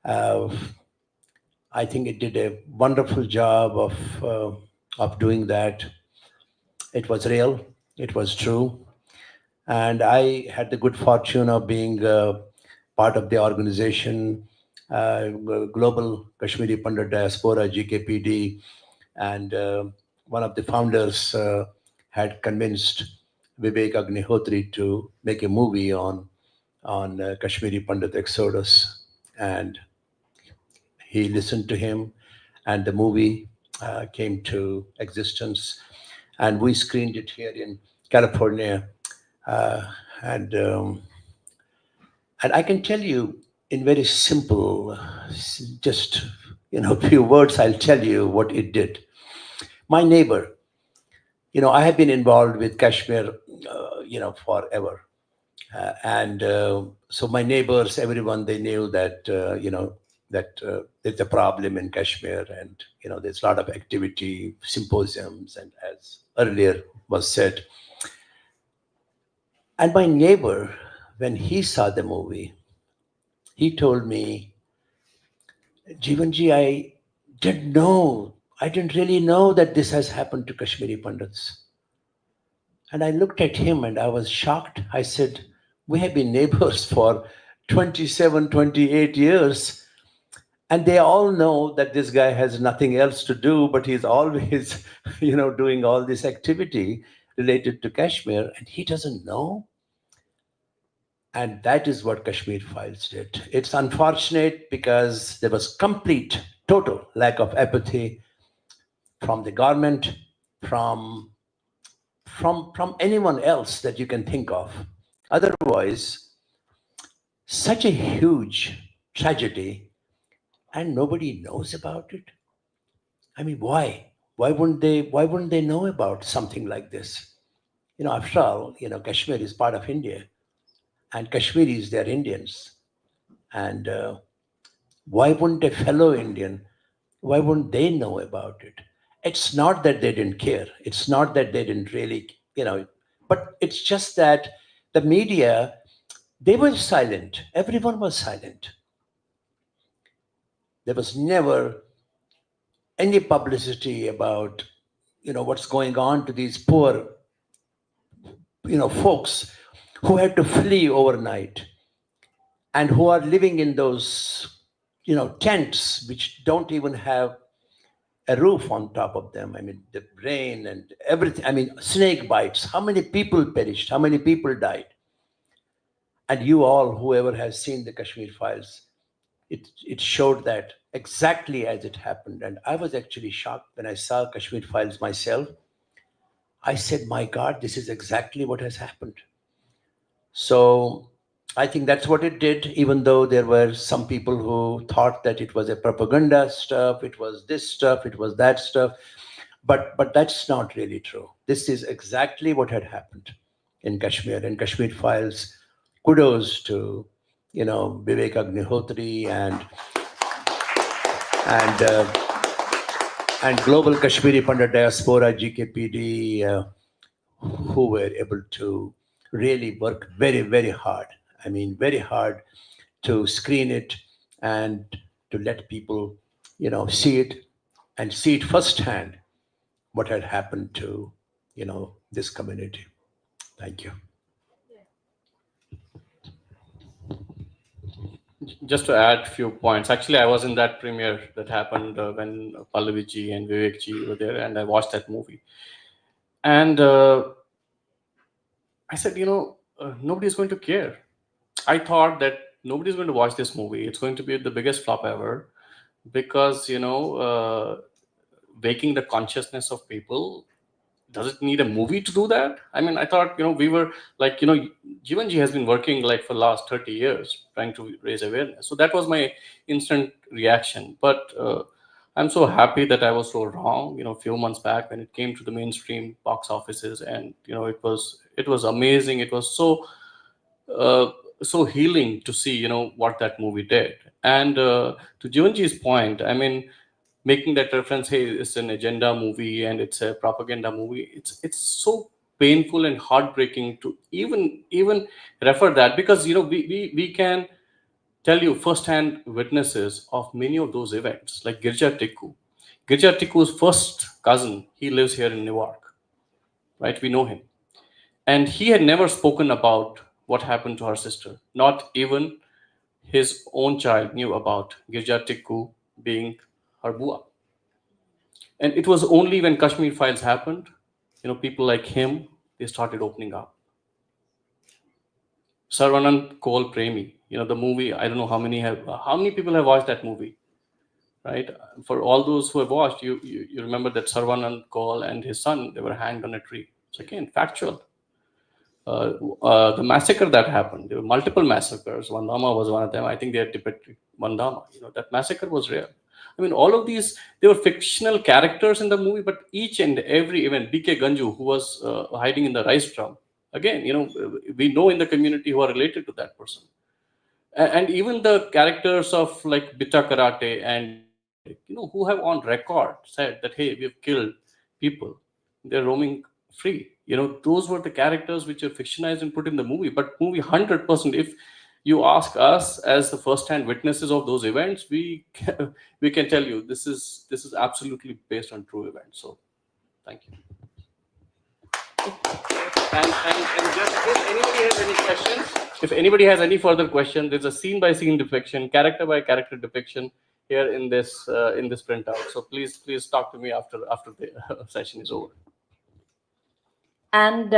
I think it did a wonderful job of doing that. It was real, it was true. And I had the good fortune of being part of the organization, Global Kashmiri Pandit Diaspora, GKPD, and one of the founders had convinced Vivek Agnihotri to make a movie on Kashmiri Pandit Exodus. And he listened to him, and the movie came to existence. And we screened it here in California. And I can tell you in very simple, just few words, I'll tell you what it did. My neighbor, I have been involved with Kashmir, forever. So my neighbors, everyone, they knew that, that there's a problem in Kashmir, and, there's a lot of activity, symposiums, and as earlier was said. And my neighbor, when he saw the movie, he told me, Jeevanji, I didn't really know that this has happened to Kashmiri Pandits. And I looked at him and I was shocked. I said, we have been neighbors for 27, 28 years. And they all know that this guy has nothing else to do, but he's always, doing all this activity related to Kashmir, and he doesn't know. And that is what Kashmir Files did. It's unfortunate because there was complete, total lack of apathy from the government, from anyone else that you can think of. Otherwise, such a huge tragedy, and nobody knows about it. I mean, why? Why wouldn't they know about something like this? After all, Kashmir is part of India, and Kashmiris, they're Indians. And why wouldn't a fellow Indian, why wouldn't they know about it? It's not that they didn't care. It's not that they didn't really, but it's just that the media, they were silent. Everyone was silent. There was never any publicity about, what's going on to these poor, folks who had to flee overnight and who are living in those, tents which don't even have a roof on top of them. I mean, the rain and everything. I mean, snake bites. How many people perished? How many people died? And you all, whoever has seen the Kashmir Files, it showed that exactly as it happened. And I was actually shocked when I saw Kashmir Files myself. I said, my God, this is exactly what has happened. So I think that's what it did, even though there were some people who thought that it was a propaganda stuff, it was this stuff, it was that stuff. But that's not really true. This is exactly what had happened in Kashmir. And Kashmir Files, kudos to, Vivek Agnihotri and and Global Kashmiri Pandit Diaspora, GKPD, who were able to really work very, very hard. I mean, very hard to screen it and to let people, see it and see it firsthand what had happened to, this community. Thank you. Just to add a few points. Actually, I was in that premiere that happened when Pallavi ji and Vivek ji were there, and I watched that movie. And I said, nobody's going to care. I thought that nobody's going to watch this movie. It's going to be the biggest flop ever because, waking the consciousness of people, does it need a movie to do that? I mean, I thought, we were like, Jivanji has been working like for the last 30 years trying to raise awareness. So that was my instant reaction. But I'm so happy that I was so wrong, a few months back when it came to the mainstream box offices, and, it was amazing. It was so healing to see, what that movie did. And to Jivanji's point, I mean, making that reference, hey, it's an agenda movie and it's a propaganda movie. It's so painful and heartbreaking to even refer that, because we can tell you firsthand witnesses of many of those events, like Girja Tikku. Girja Tikku's first cousin, he lives here in Newark, right? We know him, and he had never spoken about what happened to her sister. Not even his own child knew about Girja Tikku being her bua. And it was only when Kashmir Files happened, people like him, they started opening up. Sarvanand Kaul Premi, the movie, I don't know how many people have watched that movie, right? For all those who have watched, you remember that Sarvanand Kaul and his son, they were hanged on a tree. So again, factual. The massacre that happened, there were multiple massacres. Vandama was one of them. I think they had depicted Vandama. That massacre was real. I mean, all of these, they were fictional characters in the movie, but each and every event, BK Ganju, who was hiding in the rice drum, again, we know in the community who are related to that person. And even the characters of like Bitta Karate and, who have on record said that, hey, we've killed people. They're roaming free. Those were the characters which are fictionized and put in the movie. But movie 100%, if you ask us as the first-hand witnesses of those events, we can tell you this is absolutely based on true events. So, thank you. And just if anybody has any questions, if anybody has any further questions, there's a scene-by-scene depiction, character-by-character depiction here in this printout. So please talk to me after the session is over. And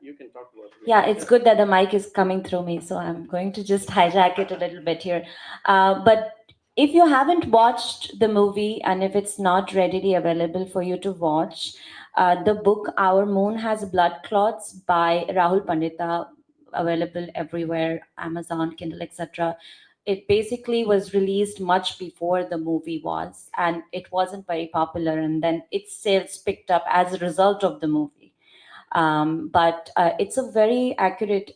You can talk about it. yeah, it's good that the mic is coming through me, so I'm going to just hijack it a little bit here. But if you haven't watched the movie and if it's not readily available for you to watch, the book Our Moon Has Blood Clots by Rahul Pandita, available everywhere, Amazon, Kindle, etc. It basically was released much before the movie was, and it wasn't very popular, and then its sales picked up as a result of the movie. But it's a very accurate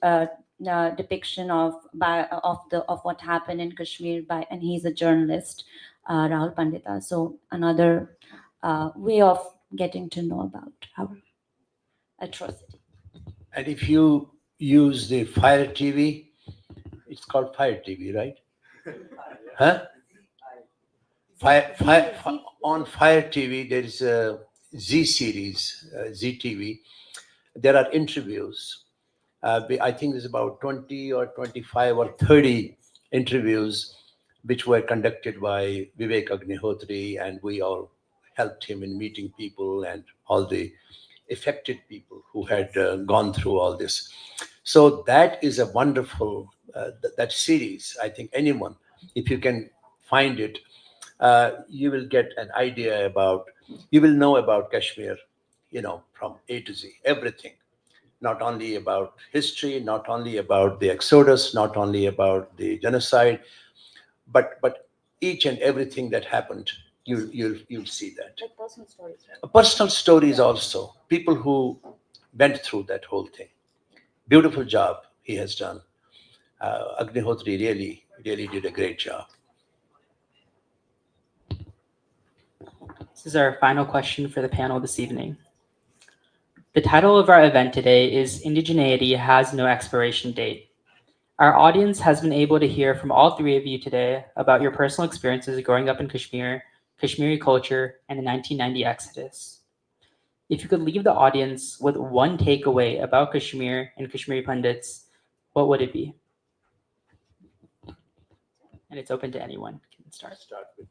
depiction of what happened in Kashmir and he's a journalist, Rahul Pandita. So another way of getting to know about our atrocity. And if you use the Fire TV, it's called Fire TV, right? Huh? On Fire TV, there is a Z series, ZTV. There are interviews. I think there's about 20 or 25 or 30 interviews which were conducted by Vivek Agnihotri, and we all helped him in meeting people and all the affected people who had gone through all this. So that is a wonderful, that series. I think anyone, if you can find it, you will get an idea you will know about Kashmir, from A to Z, everything. not only about history, not only about the Exodus, not only about the genocide, but each and everything that happened. You'll see that. Like personal stories, right? Personal stories also. People who went through that whole thing. Beautiful job he has done. Agnihotri really did a great job. This is our final question for the panel this evening. The title of our event today is Indigeneity Has No Expiration Date. Our audience has been able to hear from all three of you today about your personal experiences growing up in Kashmir, Kashmiri culture, and the 1990 Exodus. If you could leave the audience with one takeaway about Kashmir and Kashmiri Pandits, what would it be? And it's open to anyone. You can start. With.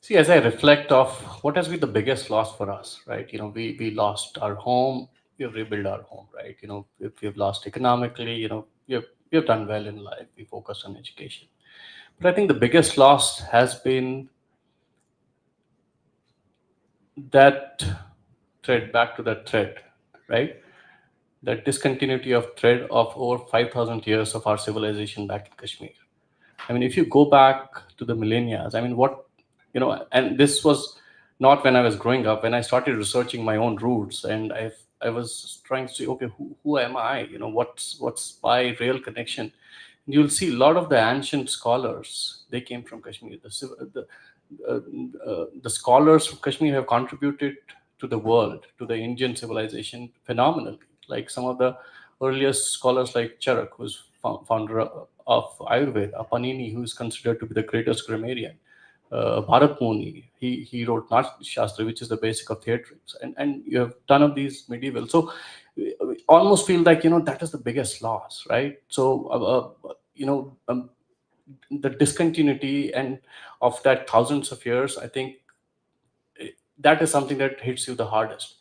See, as I reflect of what has been the biggest loss for us, right? We lost our home, we have rebuilt our home, right? We've lost economically, we have done well in life, we focus on education. But I think the biggest loss has been that thread, back to that thread, right? That discontinuity of thread of over 5,000 years of our civilization back in Kashmir. I mean, if you go back to the millennia, I mean, and this was not when I was growing up, when I started researching my own roots, and I was trying to say, okay, who am I? What's my real connection? And you'll see a lot of the ancient scholars, they came from Kashmir. The scholars from Kashmir have contributed to the world, to the Indian civilization phenomenally. Like some of the earliest scholars like Charak, who's founder of Ayurveda, Panini, who is considered to be the greatest grammarian, Bharat Muni, he wrote Nat Shastra, which is the basic of theatrics, and you have ton of these medieval. So we almost feel like that is the biggest loss, right? So the discontinuity and of that thousands of years, I think that is something that hits you the hardest.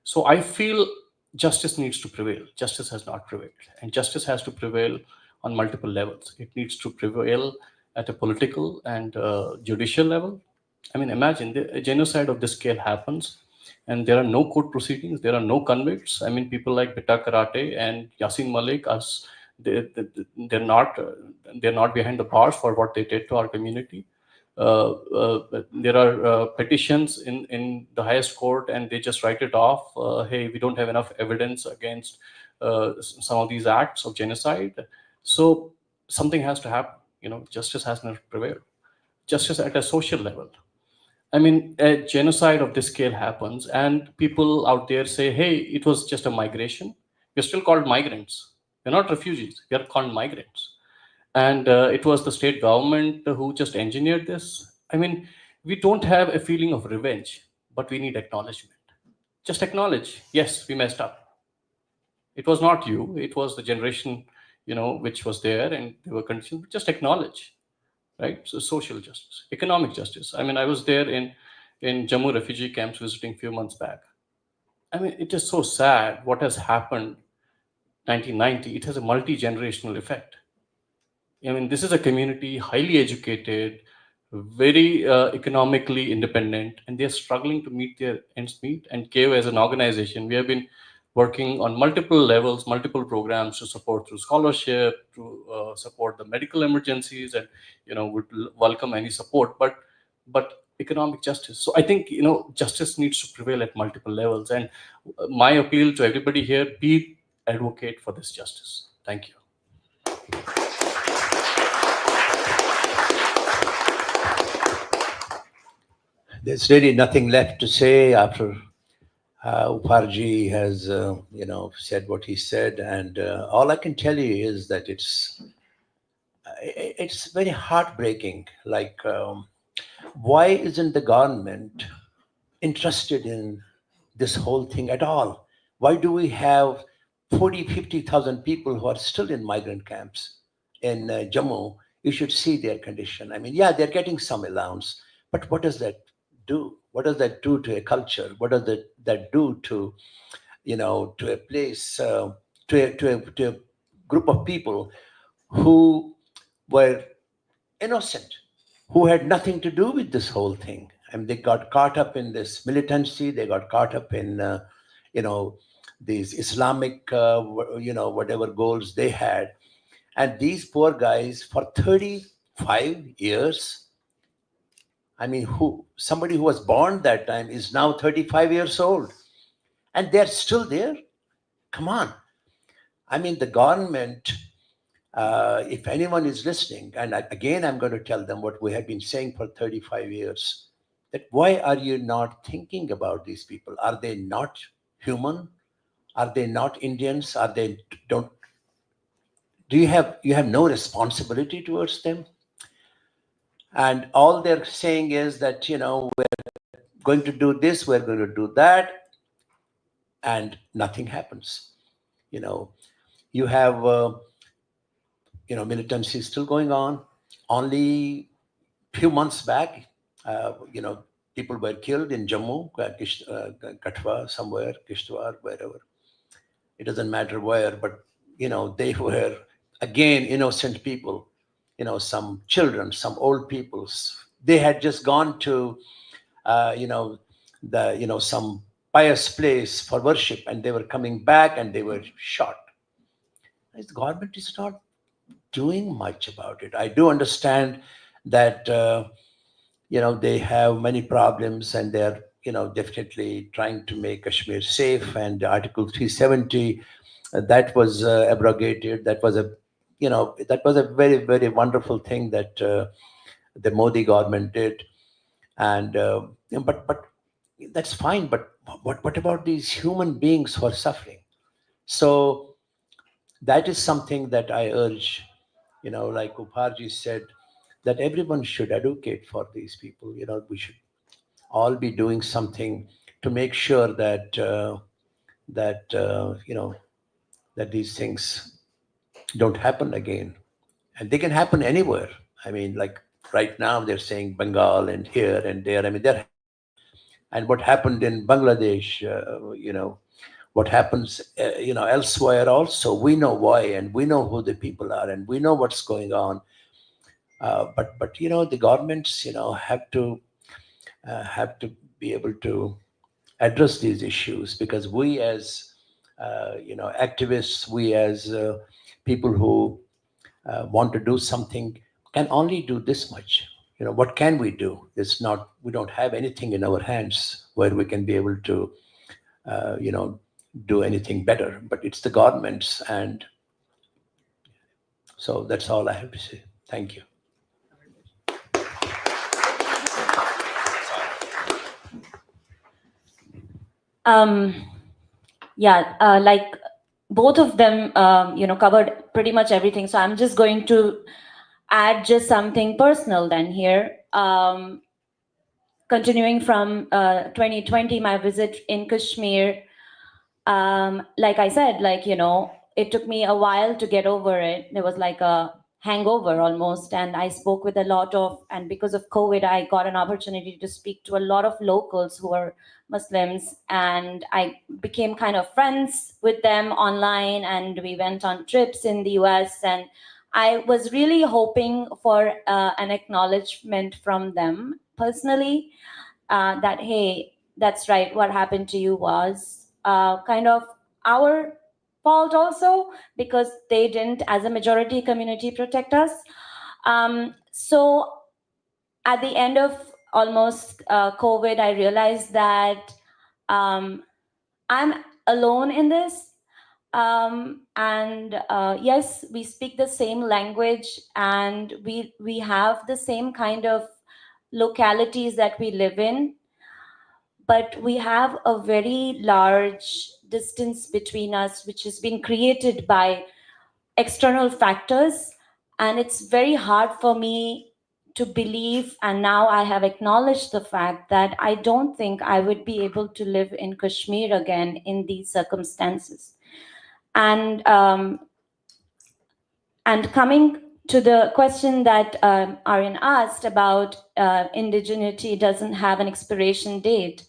So I feel justice needs to prevail. Justice has not prevailed, and justice has to prevail on multiple levels. It needs to prevail at a political and judicial level. I mean, imagine a genocide of this scale happens, and there are no court proceedings, there are no convicts. I mean, people like Betta Karate and Yasin Malik, they're not behind the bars for what they did to our community. There are petitions in the highest court, and they just write it off. Hey, we don't have enough evidence against some of these acts of genocide. So something has to happen. Justice has not prevailed. Justice at a social level. I mean, a genocide of this scale happens, and people out there say, hey, it was just a migration. We're still called migrants. We're not refugees. We are called migrants. And it was the state government who just engineered this. I mean, we don't have a feeling of revenge, but we need acknowledgement. Just acknowledge, yes, we messed up. It was not you. It was the generation, which was there, and they were conditioned. Just acknowledge, right? So social justice, economic justice. I mean, I was there in Jammu refugee camps visiting a few months back. I mean, it is so sad what has happened 1990. It has a multi-generational effect. I mean, this is a community, highly educated, very economically independent, and they're struggling to meet their ends meet. And CAVE as an organization, we have been working on multiple levels, multiple programs to support through scholarship, to support the medical emergencies, and would welcome any support. But economic justice. So I think justice needs to prevail at multiple levels. And my appeal to everybody here: be advocate for this justice. Thank you. There's really nothing left to say after Uparji has, said what he said, and all I can tell you is that it's very heartbreaking. Like, why isn't the government interested in this whole thing at all? Why do we have 50,000 people who are still in migrant camps in Jammu? You should see their condition. I mean, yeah, they're getting some allowance, but what does that do? What does that do to a culture? What does that do to, to a place, to a group of people who were innocent, who had nothing to do with this whole thing. I mean, they got caught up in this militancy. They got caught up in, these Islamic, whatever goals they had. And these poor guys, for 35 years, I mean, somebody who was born that time is now 35 years old, and they're still there. Come on. I mean, the government, if anyone is listening, and again, I'm going to tell them what we have been saying for 35 years, that why are you not thinking about these people? Are they not human? Are they not Indians? Are they, do you have no responsibility towards them? And all they're saying is that, we're going to do this, we're going to do that, and nothing happens. You have, militancy still going on. Only few months back, people were killed in Jammu, Katwa, somewhere, Kishtwar, wherever. It doesn't matter where, but, they were, again, innocent people, some children, some old peoples. They had just gone to, some pious place for worship, and they were coming back and they were shot. The government is not doing much about it. I do understand that, they have many problems, and they're, definitely trying to make Kashmir safe. And Article 370, that was abrogated. That was a very, very wonderful thing that the Modi government did. And but that's fine. But what about these human beings who are suffering? So that is something that I urge, like Uparji said, that everyone should advocate for these people. We should all be doing something to make sure that that these things don't happen again. And they can happen anywhere. I mean, like right now they're saying Bengal and here and there. I mean, and what happened in Bangladesh, what happens, elsewhere also. We know why, and we know who the people are, and we know what's going on. But the governments, have to be able to address these issues, because we as activists, we as people who want to do something can only do this much. What can we do? We don't have anything in our hands where we can be able to do anything better, but it's the governments. And so that's all I have to say. Thank you. Like both of them, covered pretty much everything. So I'm just going to add just something personal then here. Continuing from 2020, my visit in Kashmir, like I said, it took me a while to get over it. There was like a hangover almost, and I spoke with a lot of, and because of COVID, I got an opportunity to speak to a lot of locals who are Muslims, and I became kind of friends with them online, and we went on trips in the US, and I was really hoping for an acknowledgement from them personally, that, hey, that's right, what happened to you was kind of our fault also, because they didn't, as a majority community, protect us. So at the end of almost COVID, I realized that I'm alone in this. Yes, we speak the same language, and we have the same kind of localities that we live in, but we have a very large distance between us, which has been created by external factors. And it's very hard for me to believe, and now I have acknowledged the fact that I don't think I would be able to live in Kashmir again in these circumstances. And coming to the question that Aryan asked about indigeneity doesn't have an expiration date.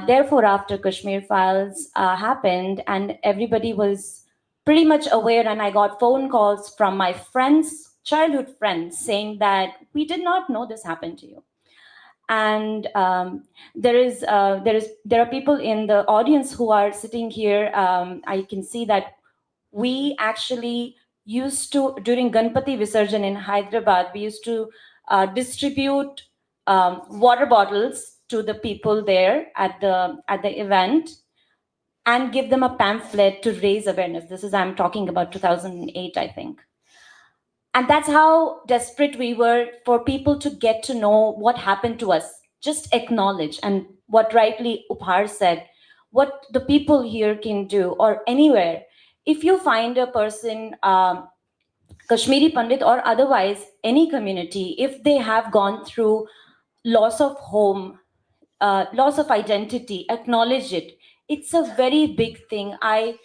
Therefore, after Kashmir Files happened, and everybody was pretty much aware, and I got phone calls from my friends' childhood friends saying that we did not know this happened to you. And there are people in the audience who are sitting here. I can see that we actually used to, during Ganpati Visarjan in Hyderabad, we used to distribute water bottles to the people there at the event and give them a pamphlet to raise awareness. This is, I'm talking about 2008, I think. And that's how desperate we were for people to get to know what happened to us. Just acknowledge. And what rightly Upar said, what the people here can do, or anywhere. If you find a person, Kashmiri Pandit or otherwise, any community, if they have gone through loss of home, loss of identity, acknowledge it. It's a very big thing. I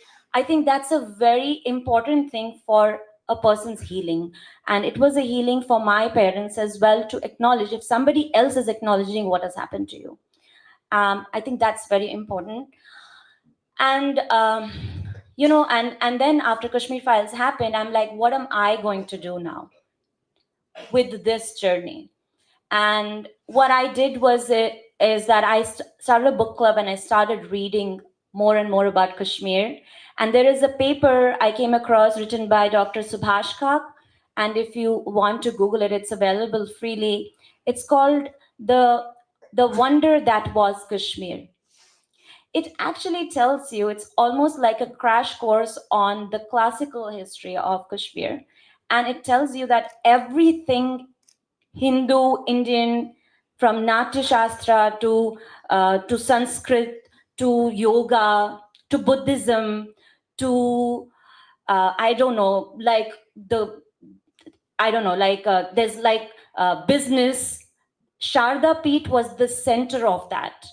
think that's a very important thing for a person's healing. And it was a healing for my parents as well, to acknowledge if somebody else is acknowledging what has happened to you. I think that's very important. And and then after Kashmir Files happened, I'm like, what am I going to do now with this journey? And what I did is that I started a book club and I started reading more and more about Kashmir. And there is a paper I came across written by Dr. Subhash Kak. And if you want to Google it, it's available freely. It's called The Wonder That Was Kashmir. It actually tells you, it's almost like a crash course on the classical history of Kashmir. And it tells you that everything Hindu, Indian, from Natya Shastra to Sanskrit, to yoga, to Buddhism, to there's business. Sharda Peeth was the center of that.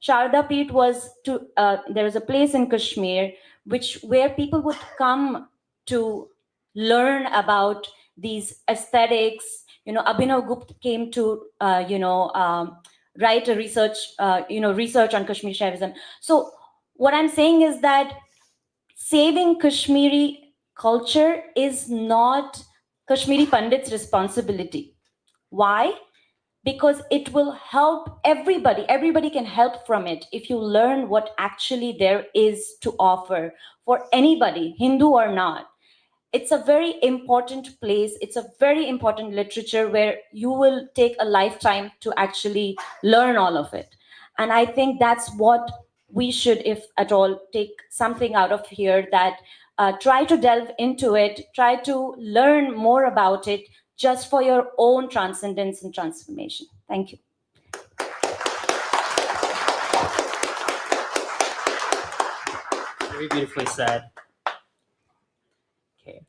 Sharda Peeth was there was a place in Kashmir where people would come to learn about these aesthetics. Abhinav Gupta came to write a research on Kashmiri Shaivism. So what I'm saying is that saving Kashmiri culture is not Kashmiri Pandits' responsibility. Why? Because it will help everybody. Everybody can help from it if you learn what actually there is to offer for anybody, Hindu or not. It's a very important place. It's a very important literature where you will take a lifetime to actually learn all of it. And I think that's what we should, if at all, take something out of here, that try to delve into it, try to learn more about it, just for your own transcendence and transformation. Thank you. Very beautifully said. Okay.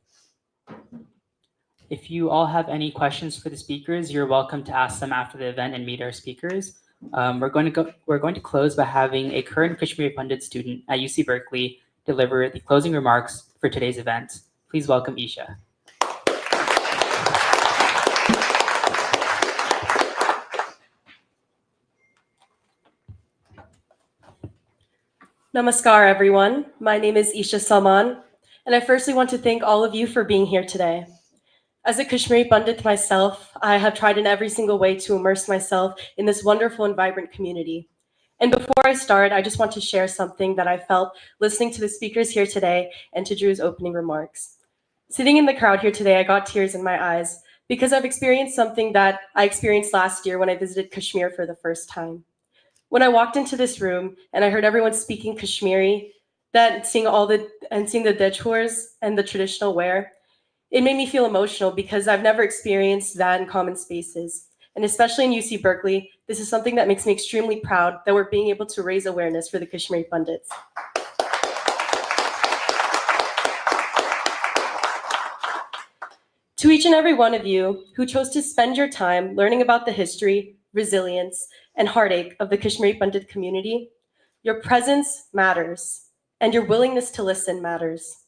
If you all have any questions for the speakers, you're welcome to ask them after the event and meet our speakers. We're going to close by having a current Kashmiri Pandit student at UC Berkeley deliver the closing remarks for today's event. Please welcome Isha. Namaskar, everyone. My name is Isha Salman, and I firstly want to thank all of you for being here today. As a Kashmiri Pandit myself, I have tried in every single way to immerse myself in this wonderful and vibrant community. And before I start, I just want to share something that I felt listening to the speakers here today and to Drew's opening remarks. Sitting in the crowd here today, I got tears in my eyes because I've experienced something that I experienced last year when I visited Kashmir for the first time. When I walked into this room and I heard everyone speaking Kashmiri, seeing the dechurs and the traditional wear, it made me feel emotional because I've never experienced that in common spaces. And especially in UC Berkeley, this is something that makes me extremely proud that we're being able to raise awareness for the Kashmiri Pandits. To each and every one of you who chose to spend your time learning about the history, resilience, and heartache of the Kashmiri Pandit community, your presence matters, and your willingness to listen matters.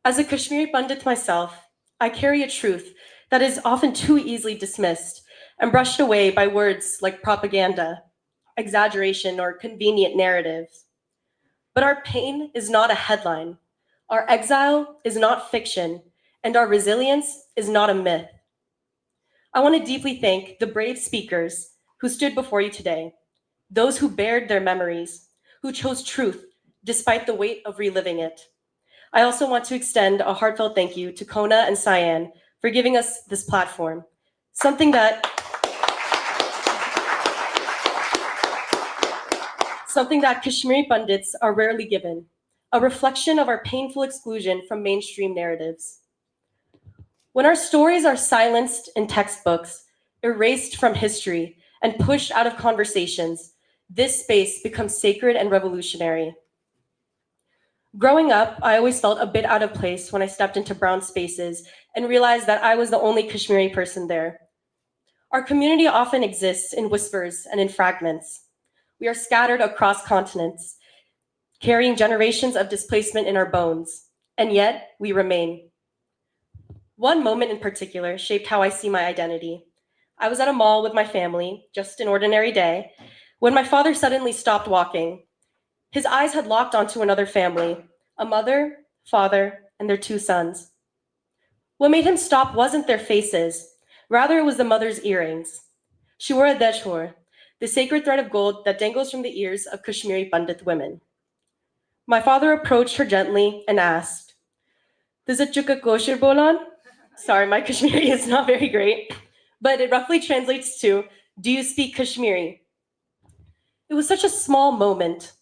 As a Kashmiri Pandit myself, I carry a truth that is often too easily dismissed and brushed away by words like propaganda, exaggeration, or convenient narratives. But our pain is not a headline. Our exile is not fiction, and our resilience is not a myth. I want to deeply thank the brave speakers who stood before you today, those who bared their memories, who chose truth despite the weight of reliving it. I also want to extend a heartfelt thank you to CoHNA and CYAN for giving us this platform, something that Kashmiri Pandits are rarely given, a reflection of our painful exclusion from mainstream narratives. When our stories are silenced in textbooks, erased from history, and pushed out of conversations, this space becomes sacred and revolutionary. Growing up, I always felt a bit out of place when I stepped into brown spaces and realized that I was the only Kashmiri person there. Our community often exists in whispers and in fragments. We are scattered across continents, carrying generations of displacement in our bones, and yet we remain. One moment in particular shaped how I see my identity. I was at a mall with my family, just an ordinary day, when my father suddenly stopped walking. His eyes had locked onto another family, a mother, father, and their 2 sons. What made him stop wasn't their faces, rather it was the mother's earrings. She wore a deshor, the sacred thread of gold that dangles from the ears of Kashmiri Pandit women. My father approached her gently and asked, "Does it chuka koshir bolan?" Sorry, my Kashmiri is not very great, but it roughly translates to, "Do you speak Kashmiri?" It was such a small moment.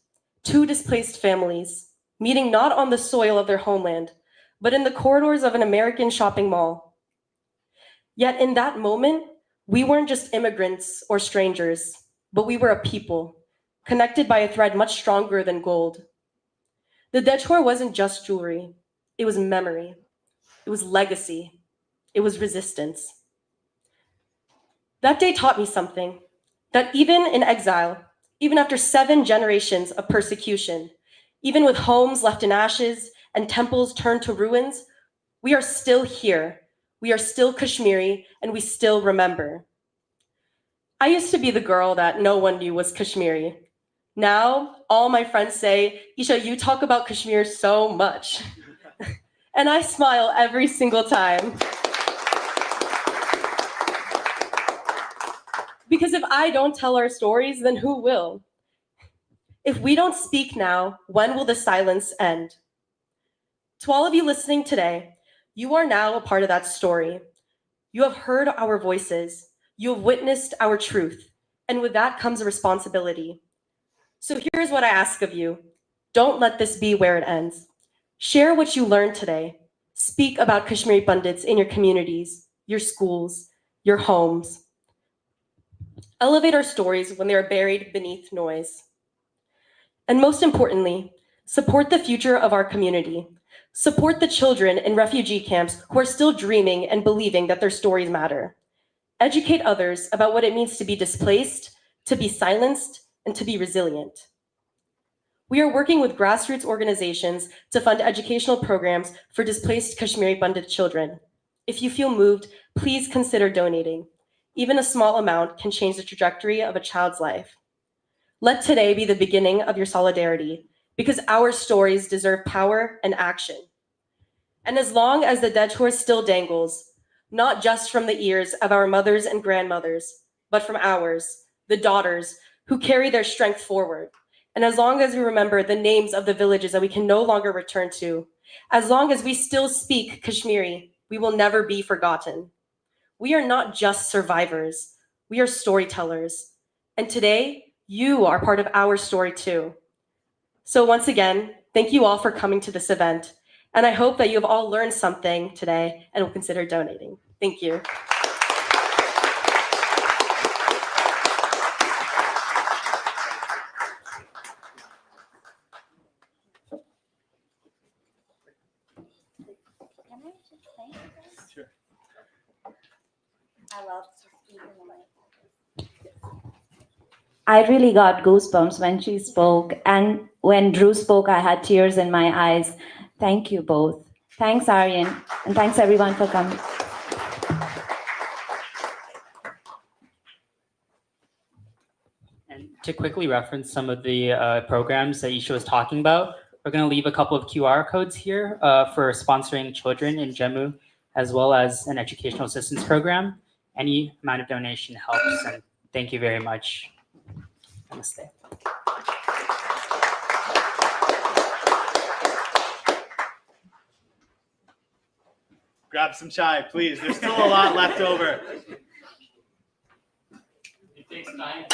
2 displaced families, meeting not on the soil of their homeland, but in the corridors of an American shopping mall. Yet in that moment, we weren't just immigrants or strangers, but we were a people, connected by a thread much stronger than gold. The dechor wasn't just jewelry. It was memory. It was legacy. It was resistance. That day taught me something, that even in exile, even after 7 generations of persecution, even with homes left in ashes and temples turned to ruins, we are still here. We are still Kashmiri, and we still remember. I used to be the girl that no one knew was Kashmiri. Now, all my friends say, "Isha, you talk about Kashmir so much." And I smile every single time. Because if I don't tell our stories, then who will? If we don't speak now, when will the silence end? To all of you listening today, you are now a part of that story. You have heard our voices. You have witnessed our truth. And with that comes a responsibility. So here's what I ask of you. Don't let this be where it ends. Share what you learned today. Speak about Kashmiri Pandits in your communities, your schools, your homes. Elevate our stories when they are buried beneath noise. And most importantly, support the future of our community. Support the children in refugee camps who are still dreaming and believing that their stories matter. Educate others about what it means to be displaced, to be silenced, and to be resilient. We are working with grassroots organizations to fund educational programs for displaced Kashmiri Pandit children. If you feel moved, please consider donating. Even a small amount can change the trajectory of a child's life. Let today be the beginning of your solidarity, because our stories deserve power and action. And as long as the dead horse still dangles, not just from the ears of our mothers and grandmothers, but from ours, the daughters who carry their strength forward, and as long as we remember the names of the villages that we can no longer return to, as long as we still speak Kashmiri, we will never be forgotten. We are not just survivors, we are storytellers. And today, you are part of our story too. So once again, thank you all for coming to this event. And I hope that you have all learned something today and will consider donating. Thank you. I really got goosebumps when she spoke, and when Drew spoke, I had tears in my eyes. Thank you both. Thanks, Aryan, and thanks everyone for coming. And to quickly reference some of the programs that Isha was talking about, we're going to leave a couple of QR codes here for sponsoring children in Jammu as well as an educational assistance program. Any amount of donation helps, and thank you very much. Namaste. Grab some chai, please. There's still a lot left over. It takes time.